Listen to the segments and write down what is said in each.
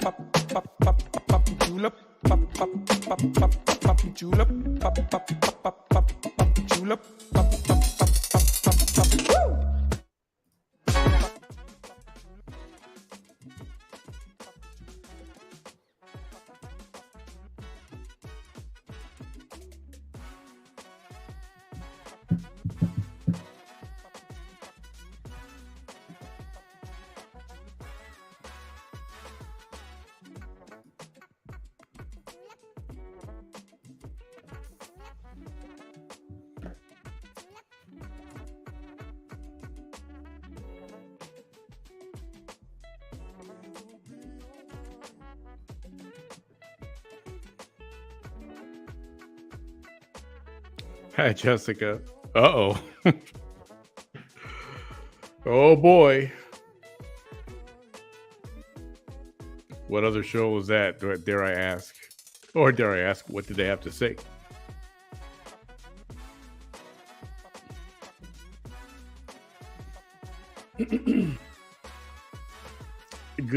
julep, julep, julep. Hi, Jessica. Uh-oh. Oh, boy. What other show was that? Dare I ask? Or dare I ask, what did they have to say? Good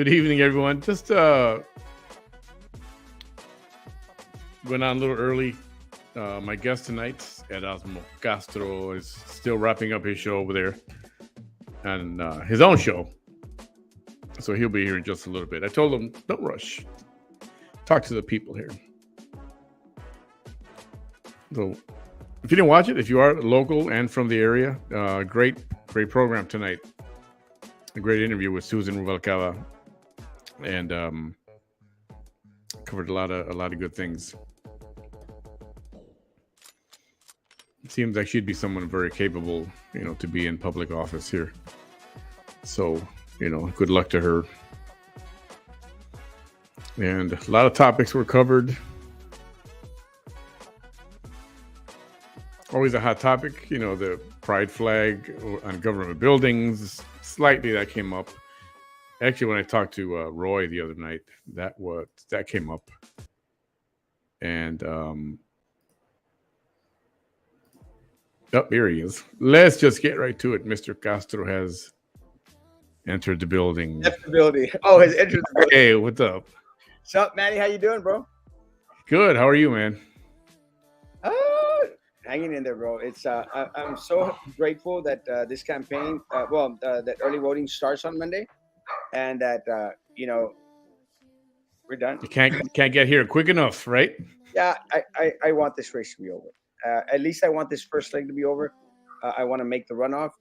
evening, everyone. Just went on a little early. My guest tonight, Erasmo Castro, is still wrapping up his show over there and his own show. So he'll be here in just a little bit. I told him, don't rush. Talk to the people here. So if you didn't watch it, if you are local and from the area, great program tonight. A great interview with Susan Rubalcaba, and covered a lot of good things. It seems like she'd be someone very capable, to be in public office here. So, good luck to her. And a lot of topics were covered. Always a hot topic, the pride flag on government buildings. Slightly that came up. Actually, when I talked to Roy the other night, that came up. And here he is. Let's just get right to it. Mr. Castro has entered the building. Left the building. Oh, has entered the building. Hey, what's up? What's up, Manny? How you doing, bro? Good. How are you, man? Hanging in there, bro. It's I'm so grateful that this campaign, that early voting starts on Monday, and that we're done. You can't get here quick enough, right? Yeah, I want this race to be over. At least I want this first leg to be over. I want to make the runoff.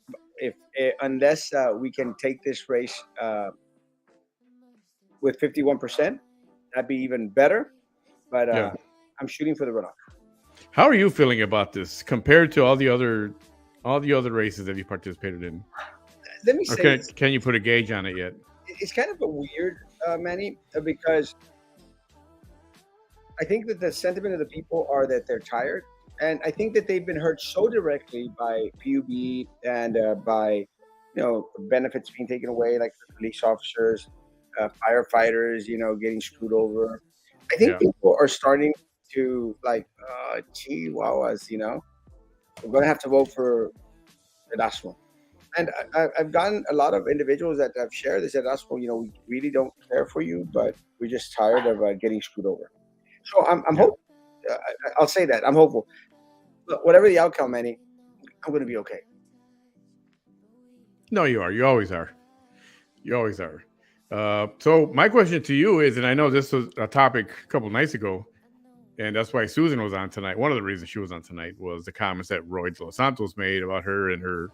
Unless we can take this race with 51%, that'd be even better. But Yeah. I'm shooting for the runoff. How are you feeling about this compared to all the other races that you participated in? Let me say, can you put a gauge on it yet? it's kind of a weird, Manny, because I think that the sentiment of the people are that they're tired, and I think that they've been hurt so directly by PUB and by benefits being taken away, like the police officers, firefighters, getting screwed over. I think people are starting to chihuahuas, we're going to have to vote for Erasmo. And I've gotten a lot of individuals that have shared this. Erasmo, we really don't care for you, but we're just tired of getting screwed over. So I'm hopeful. I'll say that. I'm hopeful. But whatever the outcome, Manny, I'm going to be okay. No, you are. You always are. You always are. So my question to you is, and I know this was a topic a couple nights ago, and that's why Susan was on tonight. One of the reasons she was on tonight was the comments that Roy Dos Santos made about her and her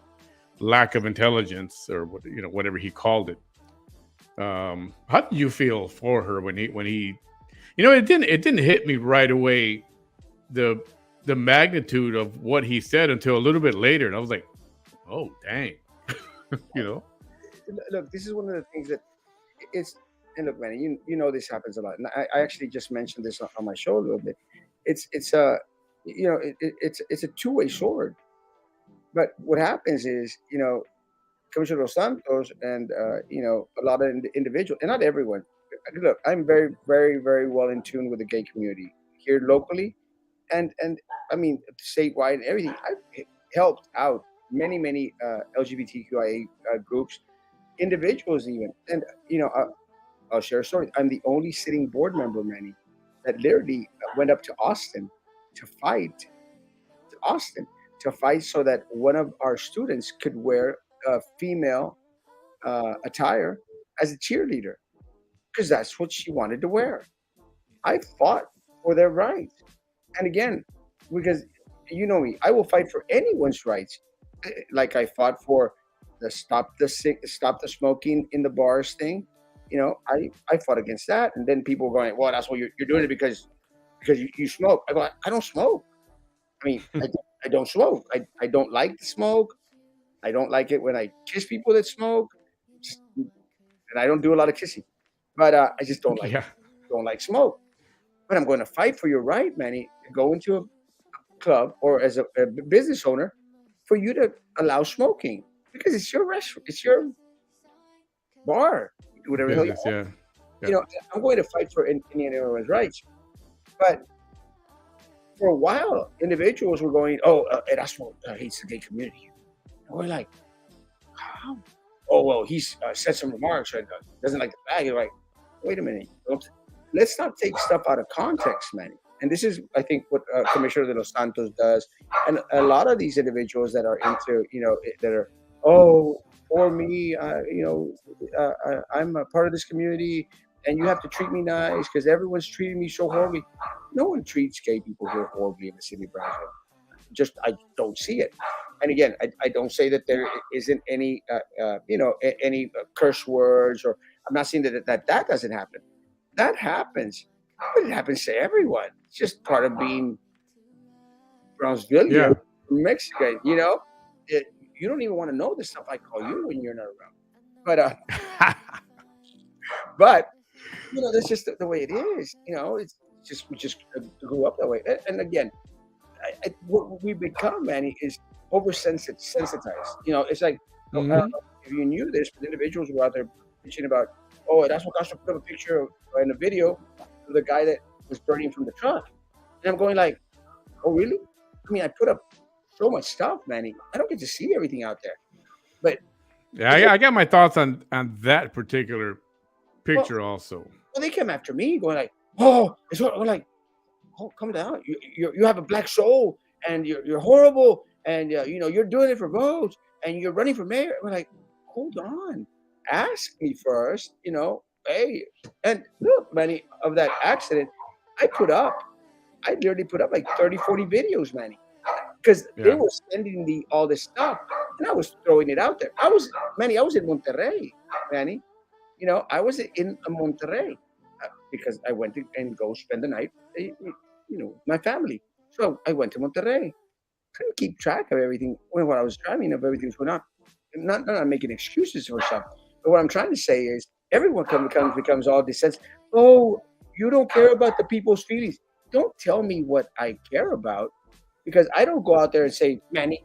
lack of intelligence, or whatever he called it. How did you feel for her when he it didn't hit me right away, the magnitude of what he said, until a little bit later, and I was like, oh dang. Look, this is one of the things that and look, Manny, this happens a lot, and I actually just mentioned this on my show a little bit. It's a two-way sword. But what happens is, Commissioner Dos Santos and a lot of individuals, and not everyone. Look, I'm very, very, very well in tune with the gay community here locally, and I mean statewide and everything. I've helped out many LGBTQIA groups, individuals even, and I'll share a story. I'm the only sitting board member, Manny, that literally went up to Austin to fight, to Austin, to fight so that one of our students could wear a female attire as a cheerleader because that's what she wanted to wear. I fought for their rights. And again, because you know me, I will fight for anyone's rights. Like I fought for the stop the smoking in the bars thing. I fought against that, and then people were going, "Well, that's what you're doing it because you smoke." I go, "I don't smoke. I mean, I don't smoke. I don't like the smoke. I don't like it when I kiss people that smoke, just, and I don't do a lot of kissing. But I just Yeah. don't like smoke. But I'm going to fight for your right, Manny, to go into a club or as a business owner for you to allow smoking because it's your restaurant, it's your bar, do whatever the hell you Business. want. Yeah. You Yeah. know, I'm going to fight for any and everyone's rights. But for a while, individuals were going, "Oh, Erasmo hates the gay community." And we're like, "How?" "Oh, well, he's said some remarks and doesn't like the flag." You're like, "Wait a minute. Let's not take stuff out of context, man." And this is, I think, what Commissioner de los Santos does, and a lot of these individuals that are into, that are, "Oh, for me, I'm a part of this community, and you have to treat me nice because everyone's treating me so horribly." No one treats gay people here horribly in the city of Brownsville. Just I don't see it. And again, I don't say that there isn't any, any curse words, or I'm not saying that doesn't happen. That happens, but it happens to everyone. It's just part of being Brownsvillian, Yeah. Mexican. It, you don't even want to know the stuff I call you when you're not around. But but that's just the way it is. It's just we just grew up that way. And again, what we become, Manny, is oversensitized. It's like, Hmm. if you knew this, but individuals were out there bitching about, "Oh, Erasmo Castro put up a picture in a video of the guy that was burning from the truck," and I'm going like, "Oh, really? I mean, I put up so much stuff, Manny. I don't get to see everything out there." But Yeah. it's like, I got my thoughts on that particular well, picture also. they came after me, going like, "Oh, it's what," we're like, "Oh, calm down. You have a black soul, and you're horrible, and you're doing it for votes, and you're running for mayor." We're like, "Hold on, ask me first." Hey, and look, Manny, of that accident, I put up, I literally put up like 30, 40 videos, Manny, because they Yeah. were sending me all this stuff, and I was throwing it out there. I was in Monterrey, Manny. I was in Monterrey because I went to and go spend the night, my family. So I went to Monterrey. Couldn't keep track of everything when I was driving, of everything was going on. Not making excuses for stuff. But what I'm trying to say is everyone becomes all this sense. "Oh, you don't care about the people's feelings." Don't tell me what I care about, because I don't go out there and say, "Manny,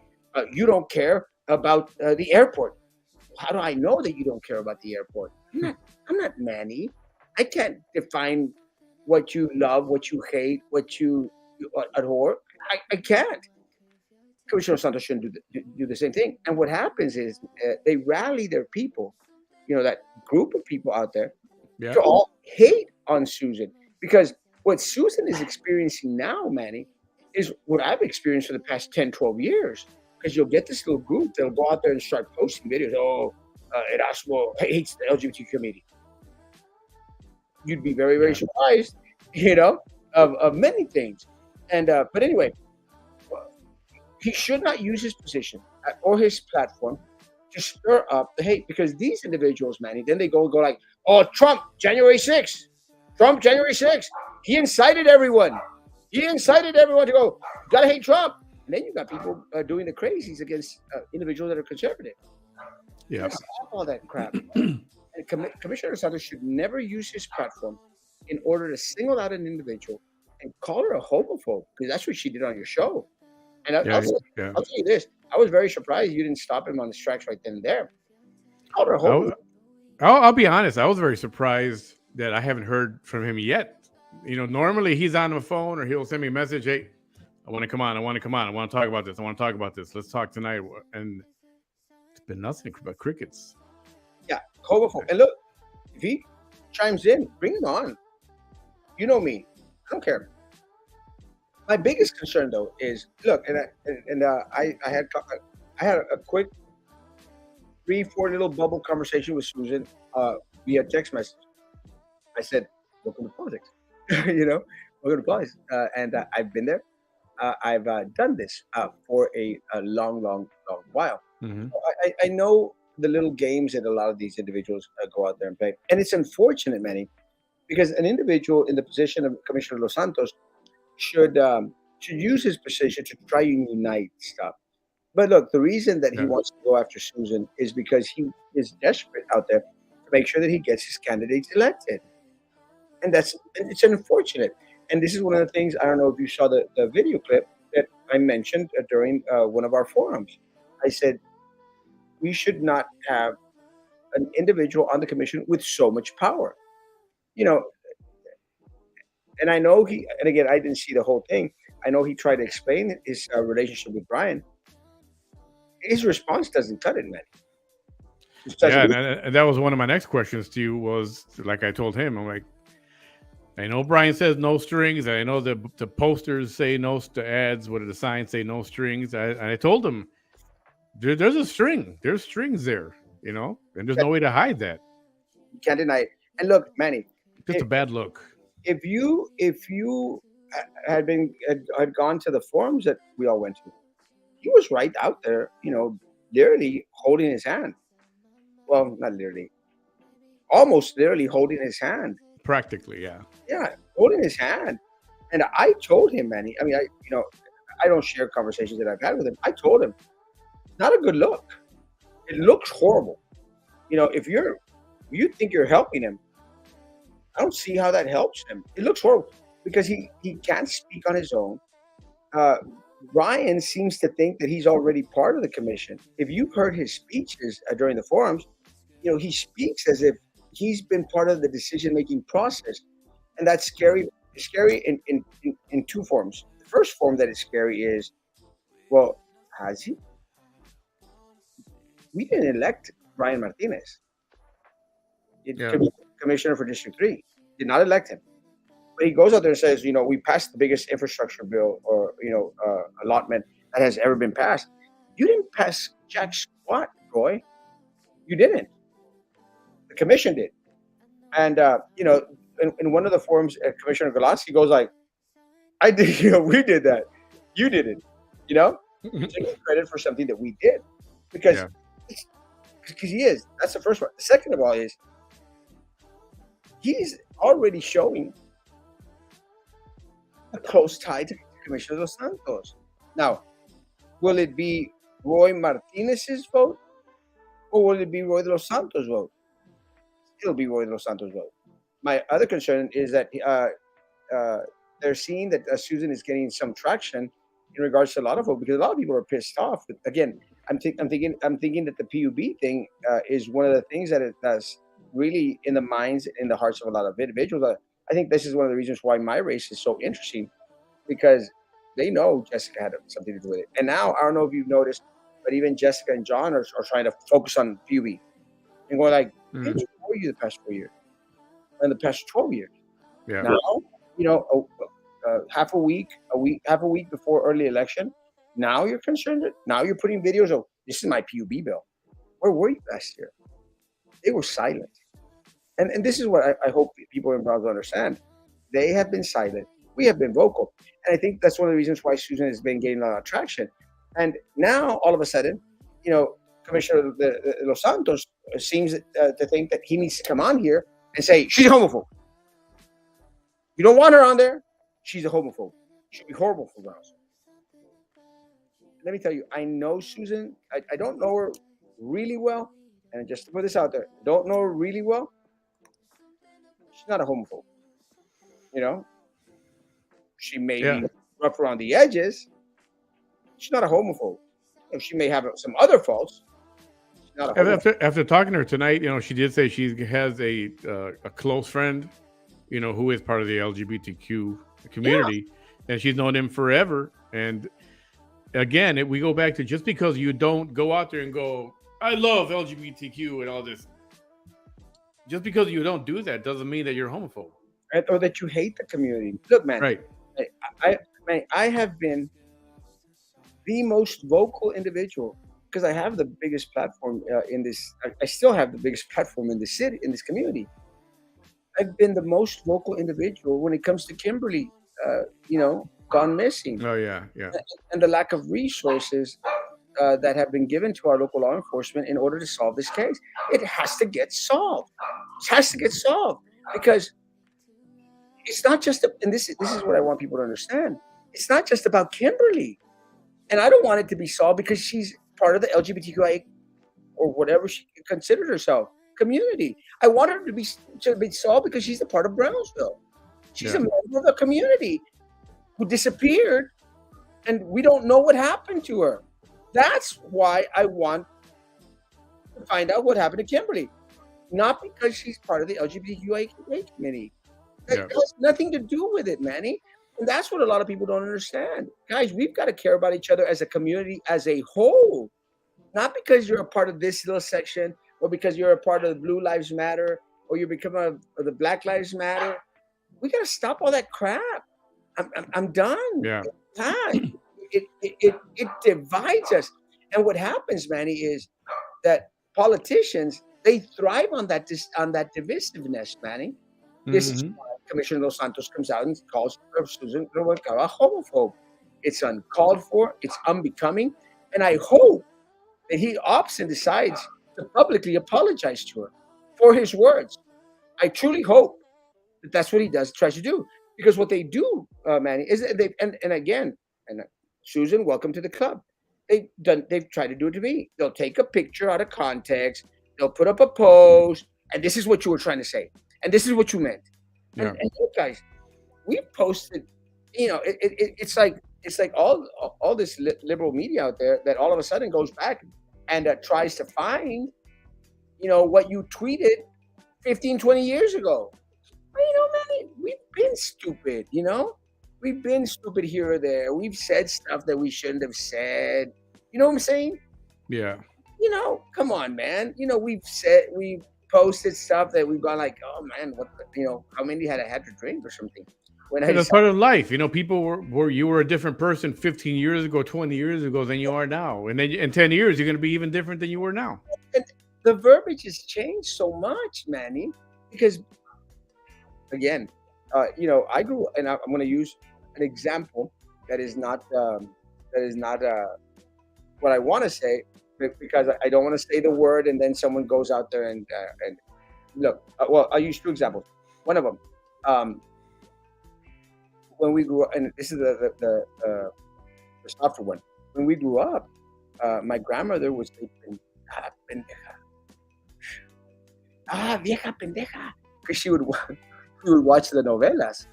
you don't care about the airport." How do I know that you don't care about the airport? I'm not Manny. I can't define what you love, what you hate, what you adore. I can't. Commissioner Santos shouldn't do the same thing. And what happens is they rally their people, that group of people out there, Yeah. to all hate on Susan, because what Susan is experiencing now, Manny, is what I've experienced for the past 10, 12 years. Because you'll get this little group that'll go out there and start posting videos. "Oh, Erasmo hates the LGBT community." You'd be very, very Yeah. surprised, of many things. And but anyway, he should not use his position or his platform to stir up the hate, because these individuals, Manny, then they go like, "Oh, Trump, January 6th. Trump, January 6th. He incited everyone. He incited everyone to go, gotta hate Trump." And then you got people doing the crazies against individuals that are conservative. You Yeah. gotta stop all that crap. And Commissioner Santos should never use his platform in order to single out an individual and call her a homophobe, because that's what she did on your show. And Yeah. Yeah. I'll tell you this: I was very surprised you didn't stop him on his tracks right then and there. Called her a I'll, homophobe. I'll be honest. I was very surprised that I haven't heard from him yet. Normally he's on the phone or he'll send me a message. "Hey, I want to come on. I want to come on. I want to talk about this. I want to talk about this. Let's talk tonight." And it's been nothing but crickets. Yeah, homophobe. And look, if he chimes in. Bring it on. You know me. I don't care. My biggest concern though is look, I had a quick 3, 4 little bubble conversation with Susan via text message. I said, "Welcome to politics," you know, welcome to politics, and I've been there. I've done this for a long, long, long while. Hmm. I know the little games that a lot of these individuals go out there and play, and it's unfortunate, Manny, because an individual in the position of Commissioner Los Santos should use his position to try and unite stuff. But look, the reason that he Yeah. wants to go after Susan is because he is desperate out there to make sure that he gets his candidates elected, and it's unfortunate. And this is one of the things I don't know if you saw the video clip that I mentioned during one of our forums. I said we should not have an individual on the commission with so much power. You know, and I know and again, I didn't see the whole thing. I know he tried to explain his relationship with Brian. His response doesn't cut it, man. It Yeah, doesn't. and that was one of my next questions to you. Was like I told him, I'm like, I know Brian says no strings. I know the posters say no to ads. What did the signs say? No strings. I told him there's a string. There's strings there, and there's no way to hide that. You can't deny it. And look, Manny, Just if, a bad look. if you had gone to the forums that we all went to, he was right out there, literally holding his hand. Well, not literally, almost literally holding his hand. Practically, yeah. Yeah, holding his hand. And I told him, Manny. I mean, I don't share conversations that I've had with him. I told him, not a good look. It looks horrible. If you think you're helping him, I don't see how that helps him. It looks horrible because he can't speak on his own. Ryan seems to think that he's already part of the commission. If you've heard his speeches during the forums, he speaks as if he's been part of the decision-making process, and that's scary. It's scary in two forms. The first form that is scary is, well, has he? We didn't elect Brian Martinez, Yeah. commissioner for District 3. Did not elect him. But he goes out there and says, we passed the biggest infrastructure bill or, allotment that has ever been passed. You didn't pass jack squat, Roy. You didn't. The commission did. And, in one of the forums, Commissioner Galaski goes like, I did, we did that. You didn't, taking credit for something that we did. Because he is. That's the first one. The second of all is he's already showing a close tie to Commissioner Dos Santos. Now, will it be Roy Martinez's vote or will it be Roy Dos Santos' vote? It'll be Roy Dos Santos' vote. My other concern is that they're seeing that Susan is getting some traction in regards to a lot of votes because a lot of people are pissed off. But again, I'm thinking that the PUB thing is one of the things that's really in the minds, in the hearts of a lot of individuals. I think this is one of the reasons why my race is so interesting because they know Jessica had something to do with it. And now, I don't know if you've noticed, but even Jessica and John are trying to focus on PUB and going like, didn't you know you the past 4 years and the past 12 years? Yeah. Now, half a week before early election, now you're concerned. Now you're putting videos of, this is my PUB bill. Where were you last year? They were silent. And this is what I hope people in Brownsville understand. They have been silent. We have been vocal. And I think that's one of the reasons why Susan has been gaining a lot of traction. And now, all of a sudden, Commissioner Los Santos seems to think that he needs to come on here and say, she's a homophobe. You don't want her on there. She's a homophobe. She'll be horrible for Brownsville. Let me tell you, I know Susan. I don't know her really well. And just to put this out there, don't know her really well. She's not a homophobe. She may be rough around the edges. She's not a homophobe. She may have some other faults. She's not a homophobe. After talking to her tonight, she did say she has a close friend, who is part of the LGBTQ community, and she's known him forever. And again, we go back to just because you don't go out there and go, I love LGBTQ and all this. just because you don't do that doesn't mean that you're homophobe. right? Or that you hate the community. Look, man, Right. I, I have been the most vocal individual because I have the biggest platform in this. I still have the biggest platform in the city, in this community. I've been the most vocal individual when it comes to Kimberly, gone missing, Oh yeah, yeah, and the lack of resources that have been given to our local law enforcement in order to solve this case. It has to get solved. It has to get solved because it's not just, and this is what I want people to understand. It's not just about Kimberly, and I don't want it to be solved because she's part of the LGBTQIA or whatever she considered herself community. I want her to be solved because she's a part of Brownsville. She's a yeah. member of the community who disappeared, and we don't know what happened to her. That's why I want to find out what happened to Kimberly, not because she's part of the LGBTQIA community. That Yeah. has nothing to do with it, Manny. And that's what a lot of people don't understand. Guys, we've got to care about each other as a community as a whole, not because you're a part of this little section or because you're a part of the Blue Lives Matter or you become of the Black Lives Matter. We got to stop all that crap. I'm done. Yeah. It divides us. And what happens, Manny, is that politicians, they thrive on that divisiveness, Manny. This is Hmm. why Commissioner Dos Santos comes out and calls Susan Rubalcaba a homophobe. It's uncalled for. It's unbecoming. And I hope that he opts and decides to publicly apologize to her for his words. I truly hope that that's what he does, tries to do. Because what they do, Manny, is that and again, and Susan, welcome to the club. They've tried to do it to me. They'll take a picture out of context, they'll put up a post, and this is what you were trying to say, and this is what you meant. Yeah. And look, guys, we posted, it's like all this liberal media out there that all of a sudden goes back and tries to find, what you tweeted 15, 20 years ago. Well, man, we've been stupid, we've been stupid here or there. We've said stuff that we shouldn't have said. You know what I'm saying? Yeah. Come on, man. We've posted stuff that we've gone like, oh man, how many had I had to drink or something? When I And that's part of life. People were you were a different person 15 years ago, 20 years ago than you are now. And then in 10 years, you're going to be even different than you were now. and the verbiage has changed so much, Manny, because again, I grew, and I'm going to use an example that is not what I want to say, because I don't want to say the word, and then someone goes out there and look. Well, I'll use two examples. One of them, when we grew up, and this is the softer one. When we grew up, my grandmother would say, "Ah, pendeja, vieja pendeja," because she would watch the novelas.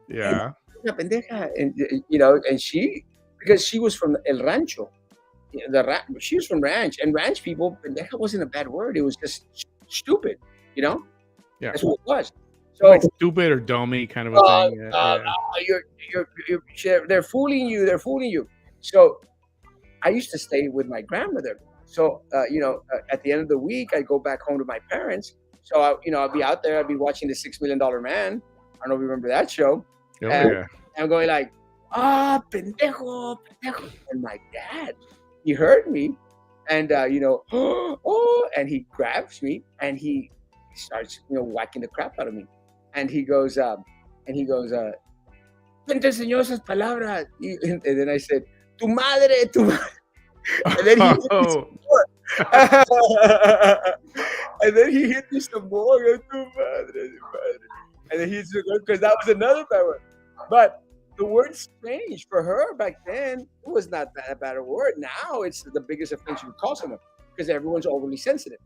And Yeah. "Vieja pendeja," and because she was from El Rancho. She was from ranch, and ranch people, pendeja wasn't a bad word. It was just stupid, you know. Yeah. That's what it was. Like So, stupid or dummy kind of a thing. Yeah. Yeah. they're fooling you. They're fooling you. So I used to stay with my grandmother. So at the end of the week, I go back home to my parents. So I'll be out there. I'll be watching the $6 Million Man. I don't know if you remember that show. Oh And yeah. I'm going like, pendejo, pendejo. And my dad, he heard me, and and he grabs me and he starts, whacking the crap out of me, and he goes, "¿Quién te enseñó esas palabras?" And then I said, "Tu madre, tu madre." And then he hit me some Oh. more. And then he hit me some more. Tu madre, tu madre. And then he's because that was another bad word. But the word's changed for her back then. It was not that bad a word. Now it's the biggest offense you could call someone because everyone's overly sensitive.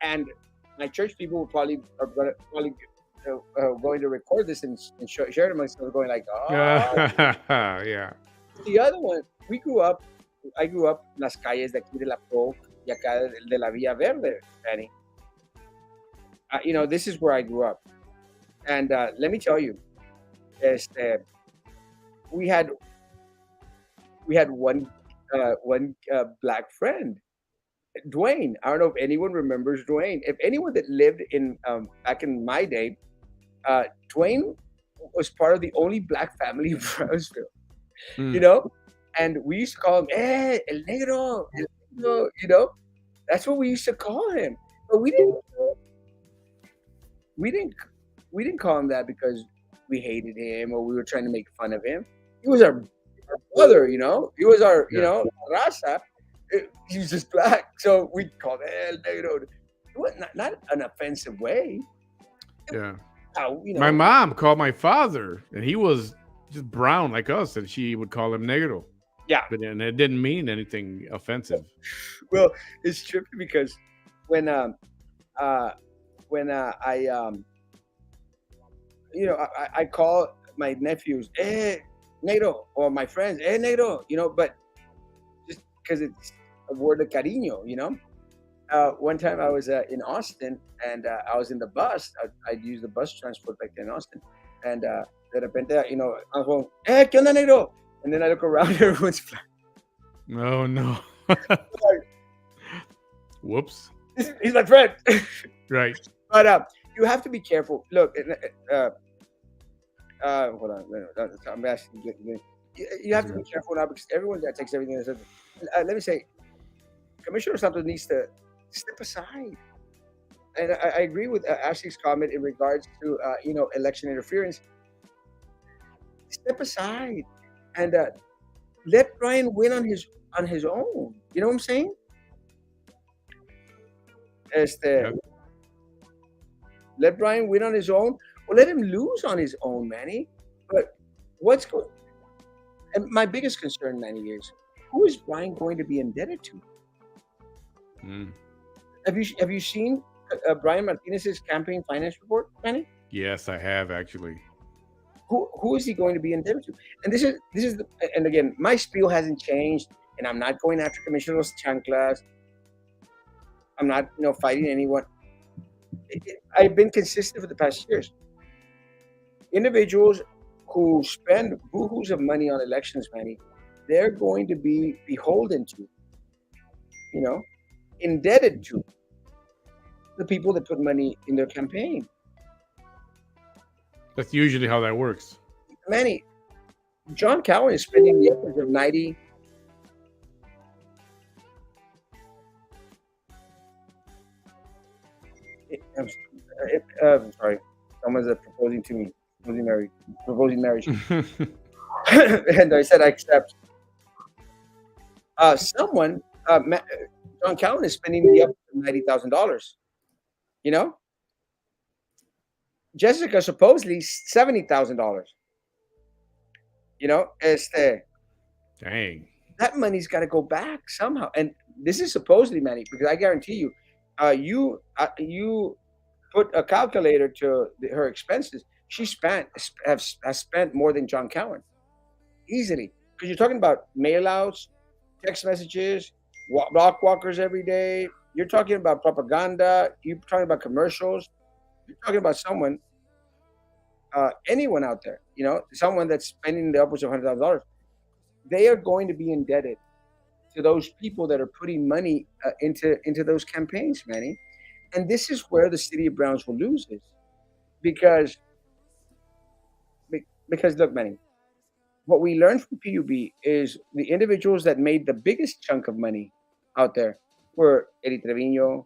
And my church people will probably going to record this and share it amongst them, going like, oh. Yeah. The other one, I grew up en las calles de aquí de la Pro y acá de la Villa Verde, Danny. This is where I grew up. And let me tell you, we had one black friend Dwayne. I don't know if anyone remembers Dwayne. If anyone that lived in back in my day, uh, Dwayne was part of the only black family in Brownsville. You Mm. know, and we used to call him El Negro, El Negro. That's what we used to call him. But we didn't we didn't call him that because we hated him or we were trying to make fun of him. He was our brother. He was our Yeah. raza. He was just black, so we called him El Negro. It was not an offensive way. Yeah. How My mom called my father, and he was just brown like us, and she would call him negro. Yeah. But and it didn't mean anything offensive. Well, it's trippy because when uh I I call my nephews, negro, or my friends, negro, but just because it's a word of cariño. One time I was in Austin and I was in the bus. I'd use the bus transport back then in Austin. And de repente, I'm going, ¿qué onda, negro? And then I look around, everyone's black. Oh no. Whoops. He's my friend. Right. But you have to be careful. Look, hold on. I'm asking you. You have to be careful now because everyone that takes everything. Let me say, Commissioner Santos needs to step aside. And I agree with Ashley's comment in regards to election interference. Step aside and let Brian win on his own. You know what I'm saying? Yeah. Let Brian win on his own, or let him lose on his own, Manny. But what's going? And my biggest concern, Manny, is who is Brian going to be indebted to? Mm. Have you seen Brian Martinez's campaign finance report, Manny? Yes, I have actually. Who is he going to be indebted to? And and again, my spiel hasn't changed, and I'm not going after Commissioner Los Chanclas. I'm not fighting anyone. I've been consistent for the past years. Individuals who spend boohoo's of money on elections, Manny, they're going to be beholden to, indebted to the people that put money in their campaign. That's usually how that works. Manny, John Cowan is spending the upwards of 90. I'm sorry, someone's proposing to me, proposing marriage, and I said I accept. John Cowan is spending the upwards of $90,000. You know, Jessica supposedly $70,000. Dang. That money's got to go back somehow, and this is supposedly, Manny, because I guarantee you, you put a calculator to her expenses. She has spent more than John Cowan easily, because you're talking about mail outs, text messages, block walkers every day. You're talking about propaganda. You're talking about commercials. You're talking about someone, anyone out there, someone that's spending the upwards of $100,000. They are going to be indebted to those people that are putting money into those campaigns, Manny. And this is where the city of Brownsville loses, because look, Manny, what we learned from PUB is the individuals that made the biggest chunk of money out there were Eddie Trevino,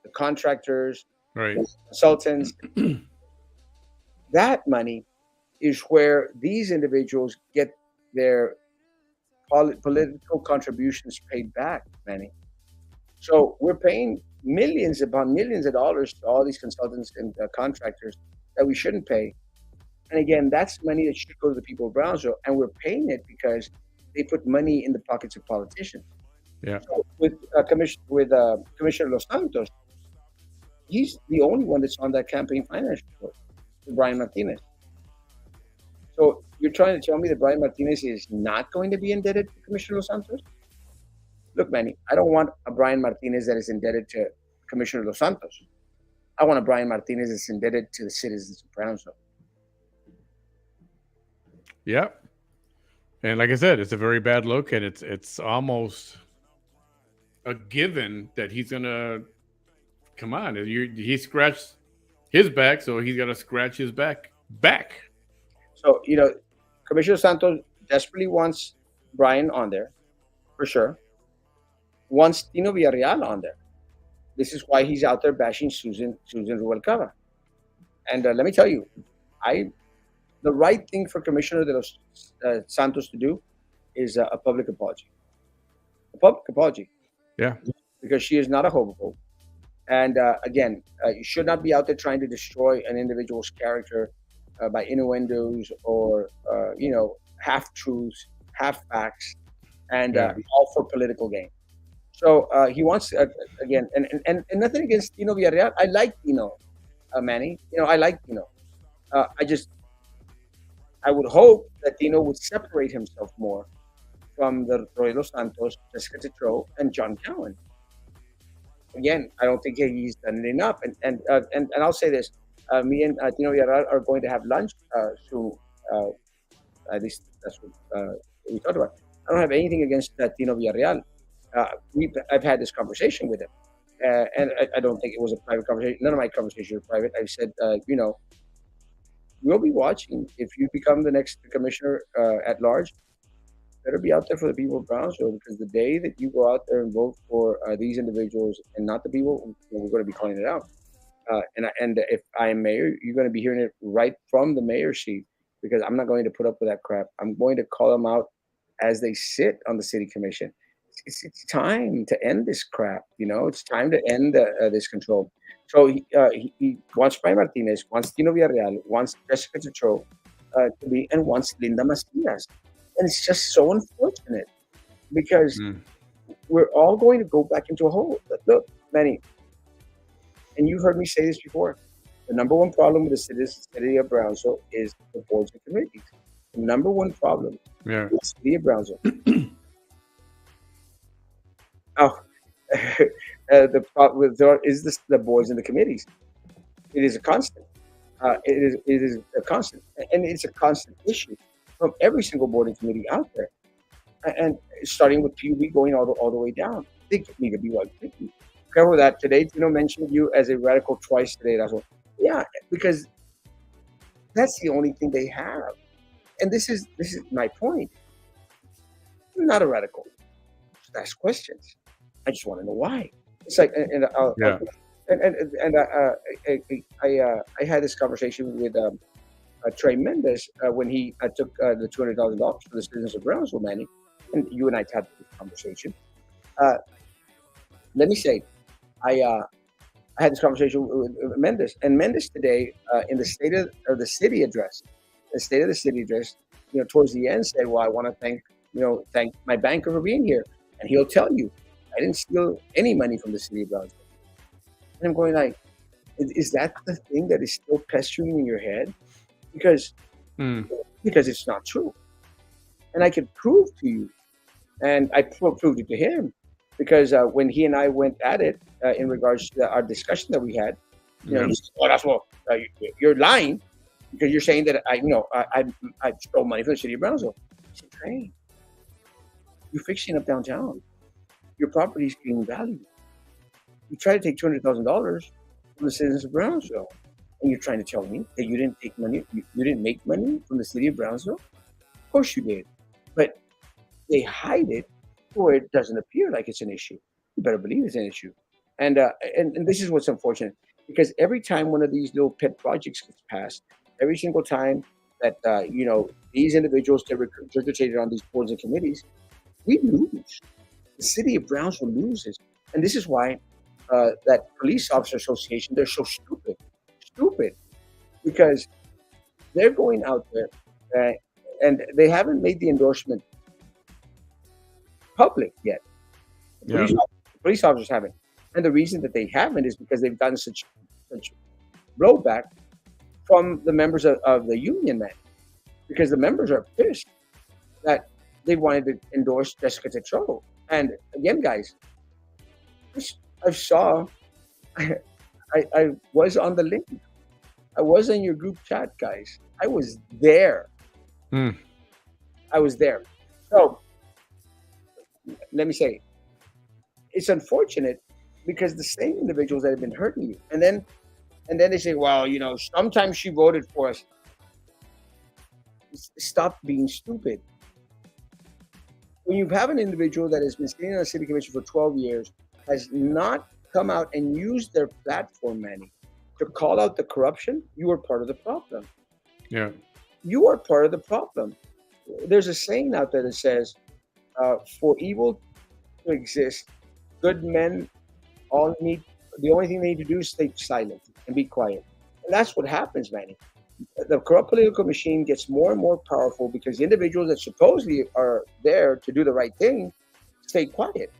the contractors, Right. the consultants. That money is where these individuals get their political contributions paid back, Manny. So we're paying millions upon millions of dollars to all these consultants and contractors that we shouldn't pay. And again, that's money that should go to the people of Brownsville, and we're paying it because they put money in the pockets of politicians. Yeah. So with Commissioner Los Santos, he's the only one that's on that campaign finance report, Brian Martinez. So you're trying to tell me that Brian Martinez is not going to be indebted to Commissioner Los Santos? Look, Manny, I don't want a Brian Martinez that is indebted to Commissioner Los Santos. I want a Brian Martinez that's indebted to the citizens of Brownsville. Yeah. And like I said, it's a very bad look, and it's almost a given that he's gonna come on. He scratched his back, so he's gonna scratch his back. So, Commissioner Santos desperately wants Brian on there, for sure. Wants Tino Villarreal on there. This is why he's out there bashing Susan Rubalcaba. And let me tell you, I the right thing for Commissioner de los Santos to do is a public apology. A public apology, Yeah. because she is not a homophobe. And again, you should not be out there trying to destroy an individual's character by innuendos or half truths, half facts, and Yeah. all for political gain. So he wants again, and nothing against Tino Villarreal. I like Tino, Manny. I like Tino. I would hope that Tino would separate himself more from the Roy Los Santos, Jessica Tetreault, and John Cowan. Again, I don't think he's done it enough. And I'll say this: me and Tino Villarreal are going to have lunch soon. Uh, at least that's what we talked about. I don't have anything against Tino Villarreal. I've had this conversation with him, and I don't think it was a private conversation. None of my conversations were private. I said, we'll be watching. If you become the next commissioner at large, better be out there for the people of Brownsville, because the day that you go out there and vote for these individuals and not the people, we're going to be calling it out. And if I am mayor, you're going to be hearing it right from the mayor's seat, because I'm not going to put up with that crap. I'm going to call them out as they sit on the city commission. It's time to end this crap. It's time to end this control. So he wants Brian Martinez, wants Tino Villarreal, wants Jessica Tetreault to be, and wants Linda Macias. And it's just so unfortunate, because we're all going to go back into a hole. Look, Manny, and you've heard me say this before, the number one problem with the city of Brownsville is the boards and committees. The number one problem with the city of Brownsville. The problem is the boards and the committees. It is a constant. It is a constant, and it's a constant issue from every single board and committee out there, and starting with PUB going all the way down. They need to be like 50. Careful with that. Today, mentioned you as a radical twice today. That's what. Yeah, because that's the only thing they have, and this is my point. I'm not a radical. Just ask questions. I just want to know why. It's like, I had this conversation with Trey Mendes when he took the $200,000 for the citizens of Brownsville, Manny, and you and I had this conversation. Let me say, I had this conversation with Mendes, and Mendes today in the state of the city address, towards the end said, "Well, I want to thank my banker for being here," and he'll tell you, I didn't steal any money from the city of Brownsville. And I'm going like, is that the thing that is still pestering in your head? Because it's not true. And I could prove to you, and I proved it to him, because when he and I went at it in regards to our discussion that we had, he said, "Oh, that's what you're lying, because you're saying that I stole money from the city of Brownsville." I said, "Trey, you're fixing up downtown. Your property is gaining value. You try to take $200,000 from the citizens of Brownsville, and you're trying to tell me that you didn't take money, you didn't make money from the city of Brownsville? Of course you did, but they hide it where it doesn't appear like it's an issue. You better believe it's an issue." And this is what's unfortunate, because every time one of these little pet projects gets passed, every single time that these individuals get regurgitated on these boards and committees, we lose. The city of Brownsville loses, and this is why that police officer association, they're so stupid, because they're going out there and they haven't made the endorsement public yet. Police officers haven't, and the reason that they haven't is because they've gotten such blowback from the members of the union, man, because the members are pissed that they wanted to endorse Jessica Tetreault. And again, guys, I saw, I was on the link. I was in your group chat, guys. I was there. I was there. So let me say, it's unfortunate because the same individuals that have been hurting you, and then they say, well, sometimes she voted for us. Stop being stupid. When you have an individual that has been sitting on a city commission for 12 years, has not come out and used their platform, Manny, to call out the corruption, you are part of the problem. Yeah. You are part of the problem. There's a saying out there that says, for evil to exist, good men all need, the only thing they need to do is stay silent and be quiet. And that's what happens, Manny. The corrupt political machine gets more and more powerful because the individuals that supposedly are there to do the right thing stay quiet.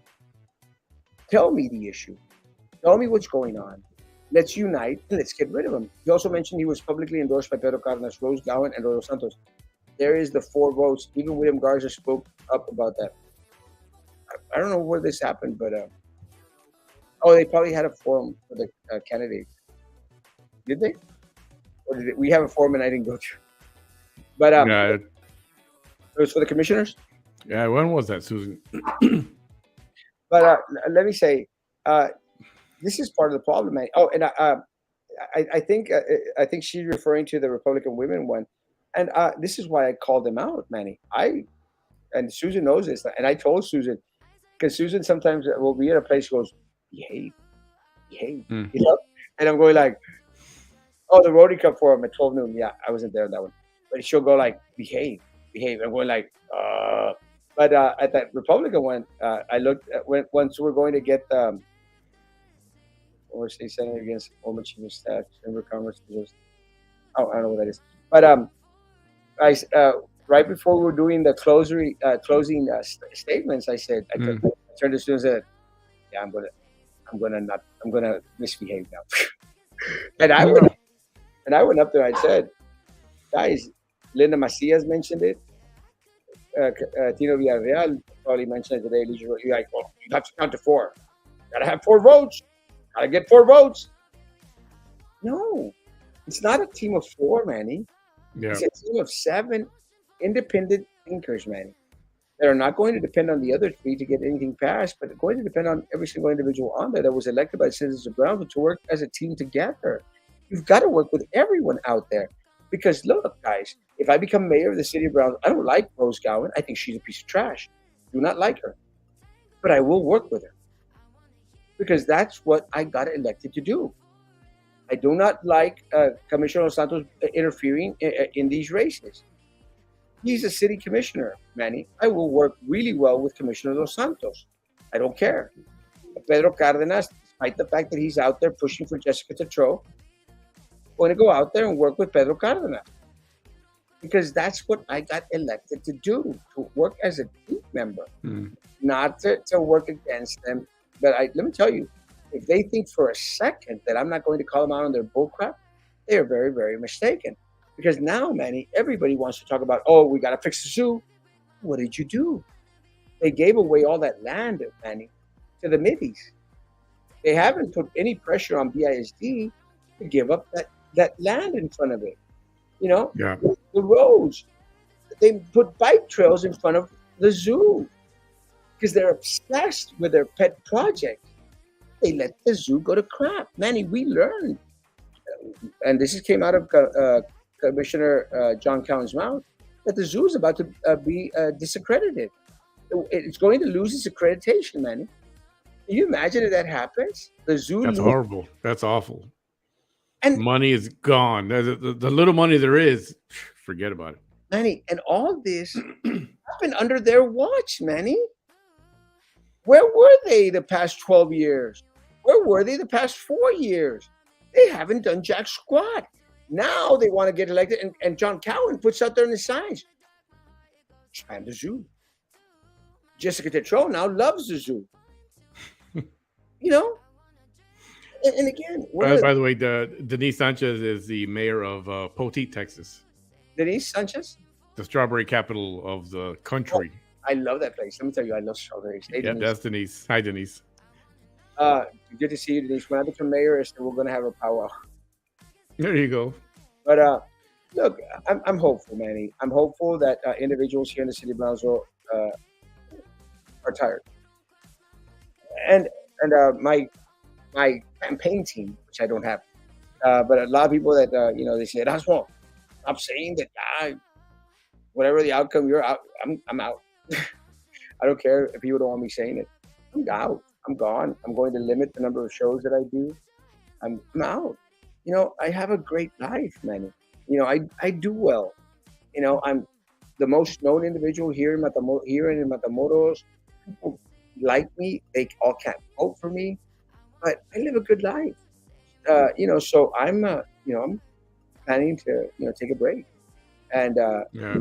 Tell me the issue. Tell me what's going on. Let's unite and let's get rid of him. He also mentioned he was publicly endorsed by Pedro Cardenas, Rose Gowan, and Rodo Santos. There is the 4 votes. Even William Garza spoke up about that. I don't know where this happened, but they probably had a forum for the candidates. Did they? Or did we have a forum and I didn't go to? But Yeah. it was for the commissioners. Yeah. When was that, Susan? But let me say, this is part of the problem, man. Oh, and I think she's referring to the Republican women one, and this is why I called them out, Manny. And Susan knows this, and I told Susan because Susan sometimes will be at a place, goes, behave, Mm. and I'm going like, oh, the Rotary Cup Forum at 12 noon. Yeah, I wasn't there on that one, but she'll go like, behave. I'm going like, But at that Republican one, I looked at once we're going to get or state senator against former chief of staff, chamber of commerce. I don't know what that is. But right before we were doing the closing statements, I said, I turned to students and said, yeah, I'm gonna misbehave now. and I went up there. I said, guys, Linda Macias mentioned it. Tino Villarreal probably mentioned it today. You're like, well, you have to count to 4. Gotta have 4 votes. Gotta get 4 votes. No, it's not a team of 4, Manny. Yeah. It's a team of 7 independent thinkers, Manny. That are not going to depend on the other 3 to get anything passed, but they're going to depend on every single individual on there that was elected by the citizens of Brownsville to work as a team together. You've got to work with everyone out there. Because look, guys, if I become mayor of the city of Brownsville, I don't like Rose Gowan. I think she's a piece of trash. Do not like her. But I will work with her. Because that's what I got elected to do. I do not like Commissioner Los Santos interfering in these races. He's a city commissioner, Manny. I will work really well with Commissioner Los Santos. I don't care. Pedro Cardenas, despite the fact that he's out there pushing for Jessica Tetreault, going to go out there and work with Pedro Cardenas. Because that's what I got elected to do, to work as a team member, not to work against them. But let me tell you, if they think for a second that I'm not going to call them out on their bullcrap, they are very, very mistaken. Because now, Manny, everybody wants to talk about, oh, we got to fix the zoo. What did you do? They gave away all that land, Manny, to the Middies. They haven't put any pressure on BISD to give up that land in front of it. Yeah. The roads. They put bike trails in front of the zoo because they're obsessed with their pet project. They let the zoo go to crap. Manny, we learned, and this came out of Commissioner John Cowan's mouth, that the zoo is about to be disaccredited. It's going to lose its accreditation, Manny. Can you imagine if that happens? The zoo. That's horrible. That's awful. And money is gone. The little money there is, forget about it. Manny, and all this happened under their watch, Manny. Where were they the past 12 years? Where were they the past 4 years? They haven't done jack squat. Now they want to get elected, and John Cowan puts out there in the signs, expand the zoo. Jessica Tetreault now loves the zoo. And again, by the way, Denise Sanchez is the mayor of Poteet, Texas. Denise Sanchez, the strawberry capital of the country. Oh, I love that place. Let me tell you, I love strawberries. Hey, yeah, Denise. That's Denise. Hi, Denise. Good to see you, Denise. When I become mayor, we're going to have a powwow. There you go. But look, I'm hopeful, Manny. I'm hopeful that individuals here in the city of Brownsville are tired. And my campaign team, which I don't have, but a lot of people that they say, Erasmo, I'm saying that whatever the outcome, you're out. I'm out. I don't care if people don't want me saying it. I'm out. I'm gone. I'm going to limit the number of shows that I do. I'm out. I have a great life, man. I do well. I'm the most known individual here in Matamoros. People like me. They all can't vote for me, but I live a good life. So I'm planning to take a break. And Yeah.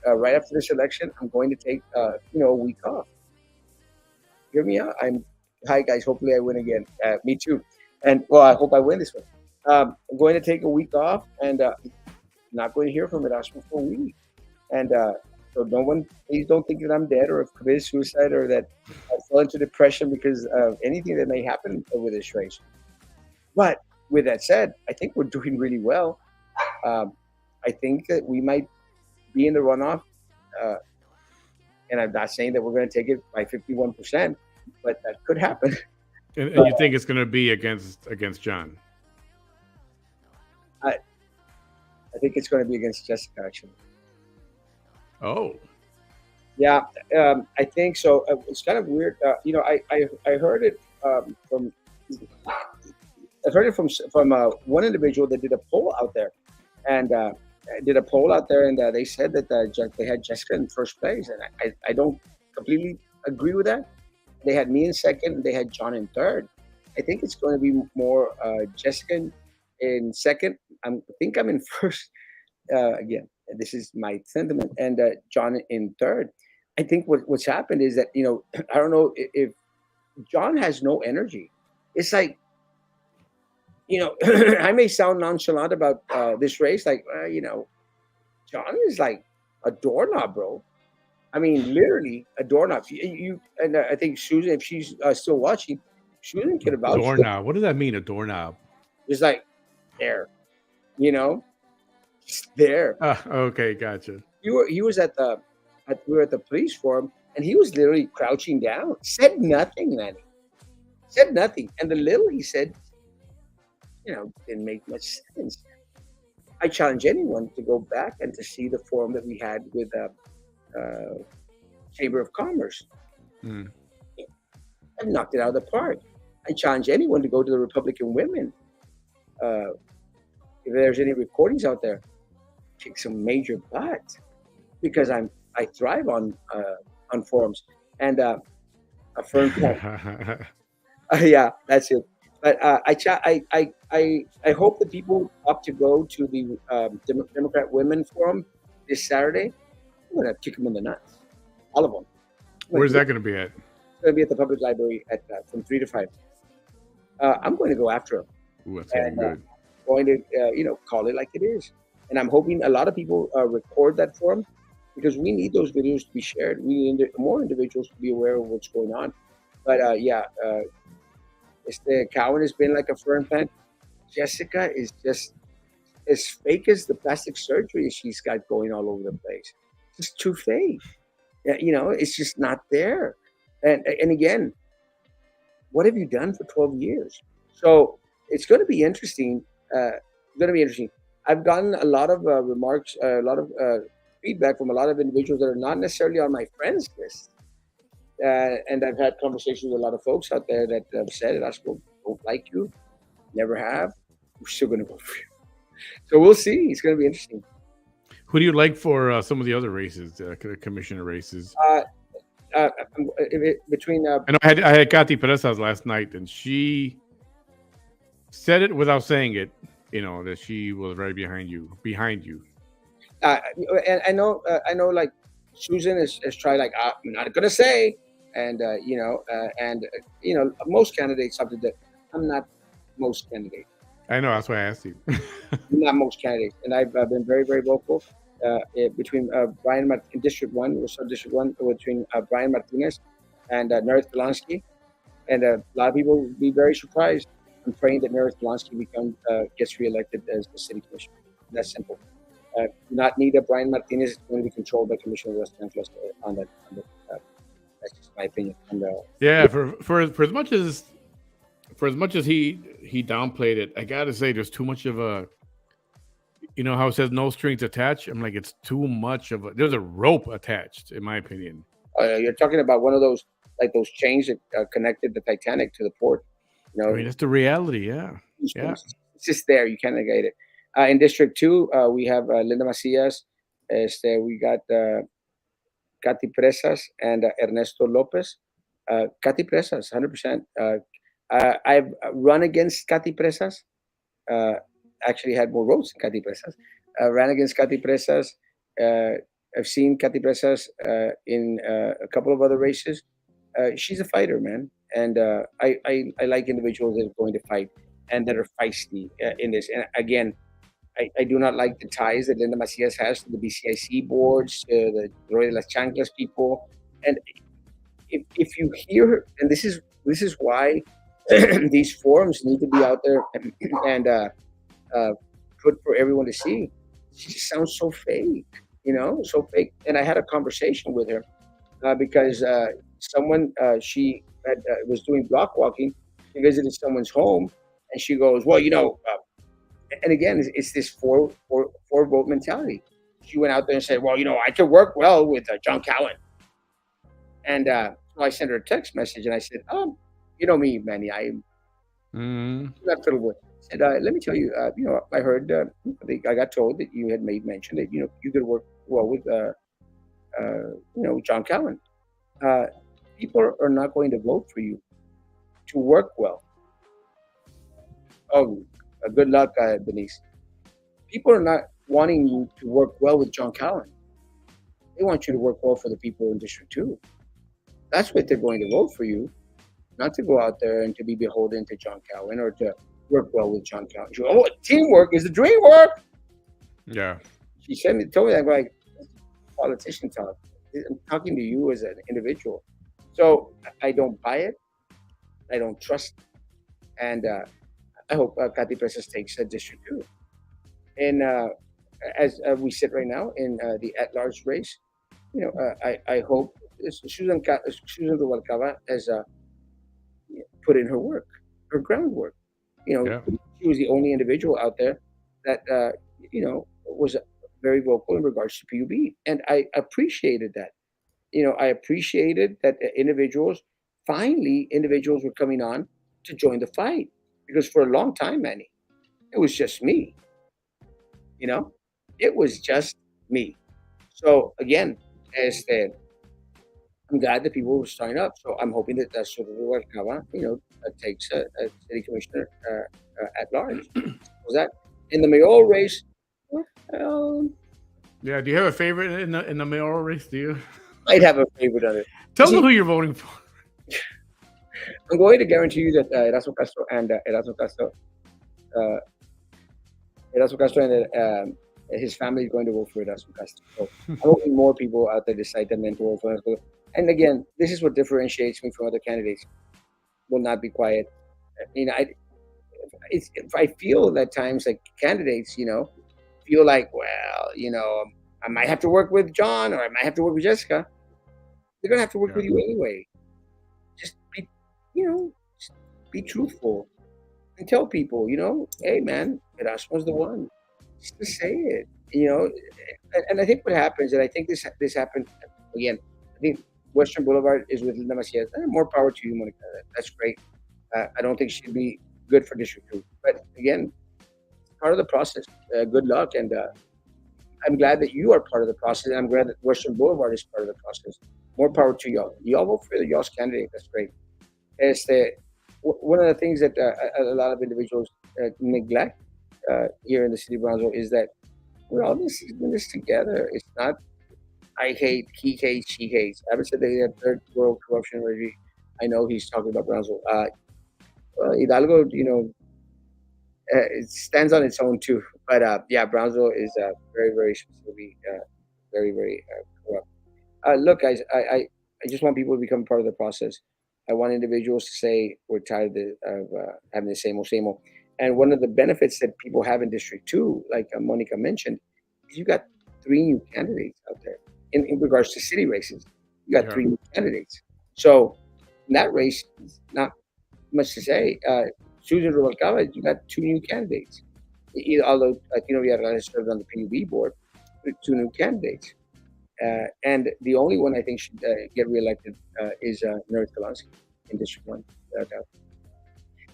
right after this election, I'm going to take a week off. Hear me out. Hi guys. Hopefully I win again. Me too. And well, I hope I win this one. I'm going to take a week off, and not going to hear from Erasmus for a week. And so no one, please don't think that I'm dead or have committed suicide or that I fell into depression because of anything that may happen with this race. But with that said, I think we're doing really well. Um, I think that we might be in the runoff, uh, and I'm not saying that we're going to take it by 51%, but that could happen. And you think it's going to be against John? I, I think it's going to be against Jessica, actually. Oh. Yeah, I think so. It's kind of weird. I heard it from I've heard it from one individual that did a poll out there, and they said that they had Jessica in first place, and I don't completely agree with that. They had me in second, and they had John in third. I think it's going to be more Jessica in second. I think I'm in first again. This is my sentiment, and John in third. I think what's happened is that I don't know if John has no energy. It's like I may sound nonchalant about this race, like John is like a doorknob, bro. I mean, literally a doorknob. And I think Susan, if she's still watching, Susan could vouch for Doorknob. What does that mean, a doorknob? just like there, you know, just there. Ah, okay, gotcha. He was we were at the police forum, and he was literally crouching down, said nothing, man, said nothing, and the little he said, didn't make much sense. I challenge anyone to go back and to see the forum that we had with uh, Chamber of Commerce. Hmm. I knocked it out of the park. I challenge anyone to go to the Republican Women. Uh, if there's any recordings out there, kick some major butt because I thrive on forums and a firm. Yeah, that's it. But I hope that people opt to go to the Democrat Women Forum this Saturday. I'm gonna kick them in the nuts, all of them. Where's that going to be at? It's gonna be at the public library at from 3 to 5. I'm going to go after them Ooh, that's and good. going to call it like it is. And I'm hoping a lot of people record that forum because we need those videos to be shared. We need more individuals to be aware of what's going on. But Cowan has been like a firm fan. Jessica is just as fake as the plastic surgery she's got going all over the place. It's too fake. Yeah, it's just not there. And again, what have you done for 12 years? So it's going to be interesting. I've gotten a lot of remarks, a lot of feedback from a lot of individuals that are not necessarily on my friends list. And I've had conversations with a lot of folks out there that have said, I don't like you, never have. We're still going to vote for you. So we'll see. It's going to be interesting. Who do you like for some of the other races, commissioner races? Between I know I had Kathy Perez's last night, and she said it without saying it. That she was right behind you. and I know, like Susan has tried, like I'm not gonna say, and most candidates have to do. I'm not most candidates. I know, that's why I asked you. I'm not most candidates, and I've been very very vocal between in District One, or Sub District One, between Brian Martinez and Meredith Polanski, and a lot of people will be very surprised. I'm praying that Meredith Polanski gets reelected as the city commissioner. That's simple. Do not need a Brian Martinez. It's going to be controlled by Commissioner West Angeles on that. That's just my opinion. And Yeah, for as much as he downplayed it, I gotta say there's too much of a, you know how it says no strings attached. I'm like, it's too much of a, there's a rope attached, in my opinion. you're talking about one of those, like those chains that connected the Titanic to the port. You I mean, know, that's the reality. Yeah, yeah. it's just there. You can't negate it. In District 2, we have Linda Macias. We got Katy Presas and Ernesto Lopez. Katy Presas, 100%. I've run against Katy Presas. Uh, Actually had more votes than Katy Presas. Ran against Katy Presas. Uh, I've seen Katy Presas in a couple of other races. She's a fighter, man, and I like individuals that are going to fight and that are feisty in this. And again, I do not like the ties that Linda Macias has to the BCIC boards, the Roy de las Chanclas people. And if you hear her, and this is why these forums need to be out there and uh, put for everyone to see. She just sounds so fake, so fake. And I had a conversation with her because someone she was doing block walking. She visited someone's home, and she goes, "Well, and again, it's this four vote mentality." She went out there and said, "Well, I could work well with John Cowan," and so I sent her a text message, and I said, you know me, Manny, I'm Mm, not fiddle with." I said, "Let me tell you, I heard, I got told that you had made mention that you could work well with John Cowan. Uh, People are not going to vote for you to work well." Oh, good luck, Denise. People are not wanting you to work well with John Cowan. They want you to work well for the people in District 2. That's what they're going to vote for you, not to go out there and to be beholden to John Cowan or to work well with John Cowan. She goes, "Oh, teamwork is the dream work." yeah, She told me that, like, politician talk. I'm talking to you as an individual. So I don't buy it. I don't trust it. And I hope Cathy Presas takes District 2. And as we sit right now in the at-large race, I hope Susan Rubalcaba has put in her work, her groundwork. yeah, She was the only individual out there that was very vocal in regards to PUB, and I appreciated that. I appreciated that individuals were coming on to join the fight, because for a long time, Manny, it was just me. You know, it was just me. So again, as the I'm glad that people were signing up. So I'm hoping that Sotoro Rubalcaba, takes a city commissioner at large. Was that in the mayoral race? Well, yeah. Do you have a favorite in the mayoral race? Do you I'd have a favorite on it. You tell me see, who you're voting for? I'm going to guarantee you that Erasmo Castro and uh, Erasmo Castro and his family is going to vote for Erasmo Castro. So I'm hoping more people out there decide that men to vote for Erasmo. And again, this is what differentiates me from other candidates. Will not be quiet. If I feel at times like candidates, feel like, well, I might have to work with John or I might have to work with Jessica. They're gonna have to work Yeah, with you anyway. Just be, just be truthful and tell people, hey man, Erasmo's the one. Just to say it, and I think what happens, and I think this happened again. I think Western Boulevard is with Linda Macias. More power to you, Monica. That's great. I don't think she'd be good for District 2, but again, part of the process. Good luck, and I'm glad that you are part of the process, and I'm glad that Western Boulevard is part of the process. More power to y'all. Y'all vote for y'all's candidate. That's great. One of the things that a lot of individuals neglect here in the city of Brownsville is that we're all in this together. It's not I hate, he hates, she hates. I haven't said they have third world corruption regime. I know he's talking about Brownsville. Well, Hidalgo, it stands on its own too. But yeah, Brownsville is very, very specifically very, very corrupt. Look, guys, I just want people to become part of the process. I want individuals to say we're tired of having the same old, same old. And one of the benefits that people have in District 2, like Monica mentioned, is you got three new candidates out there in regards to city races. You got yeah. three new candidates. So in that race, not much to say. Susan Rubalcaba, you got two new candidates. Although Tino Villarreal served on the PUB board, two new candidates. And the only one I think should get reelected is Nerith Kalansky in District 1. without doubt.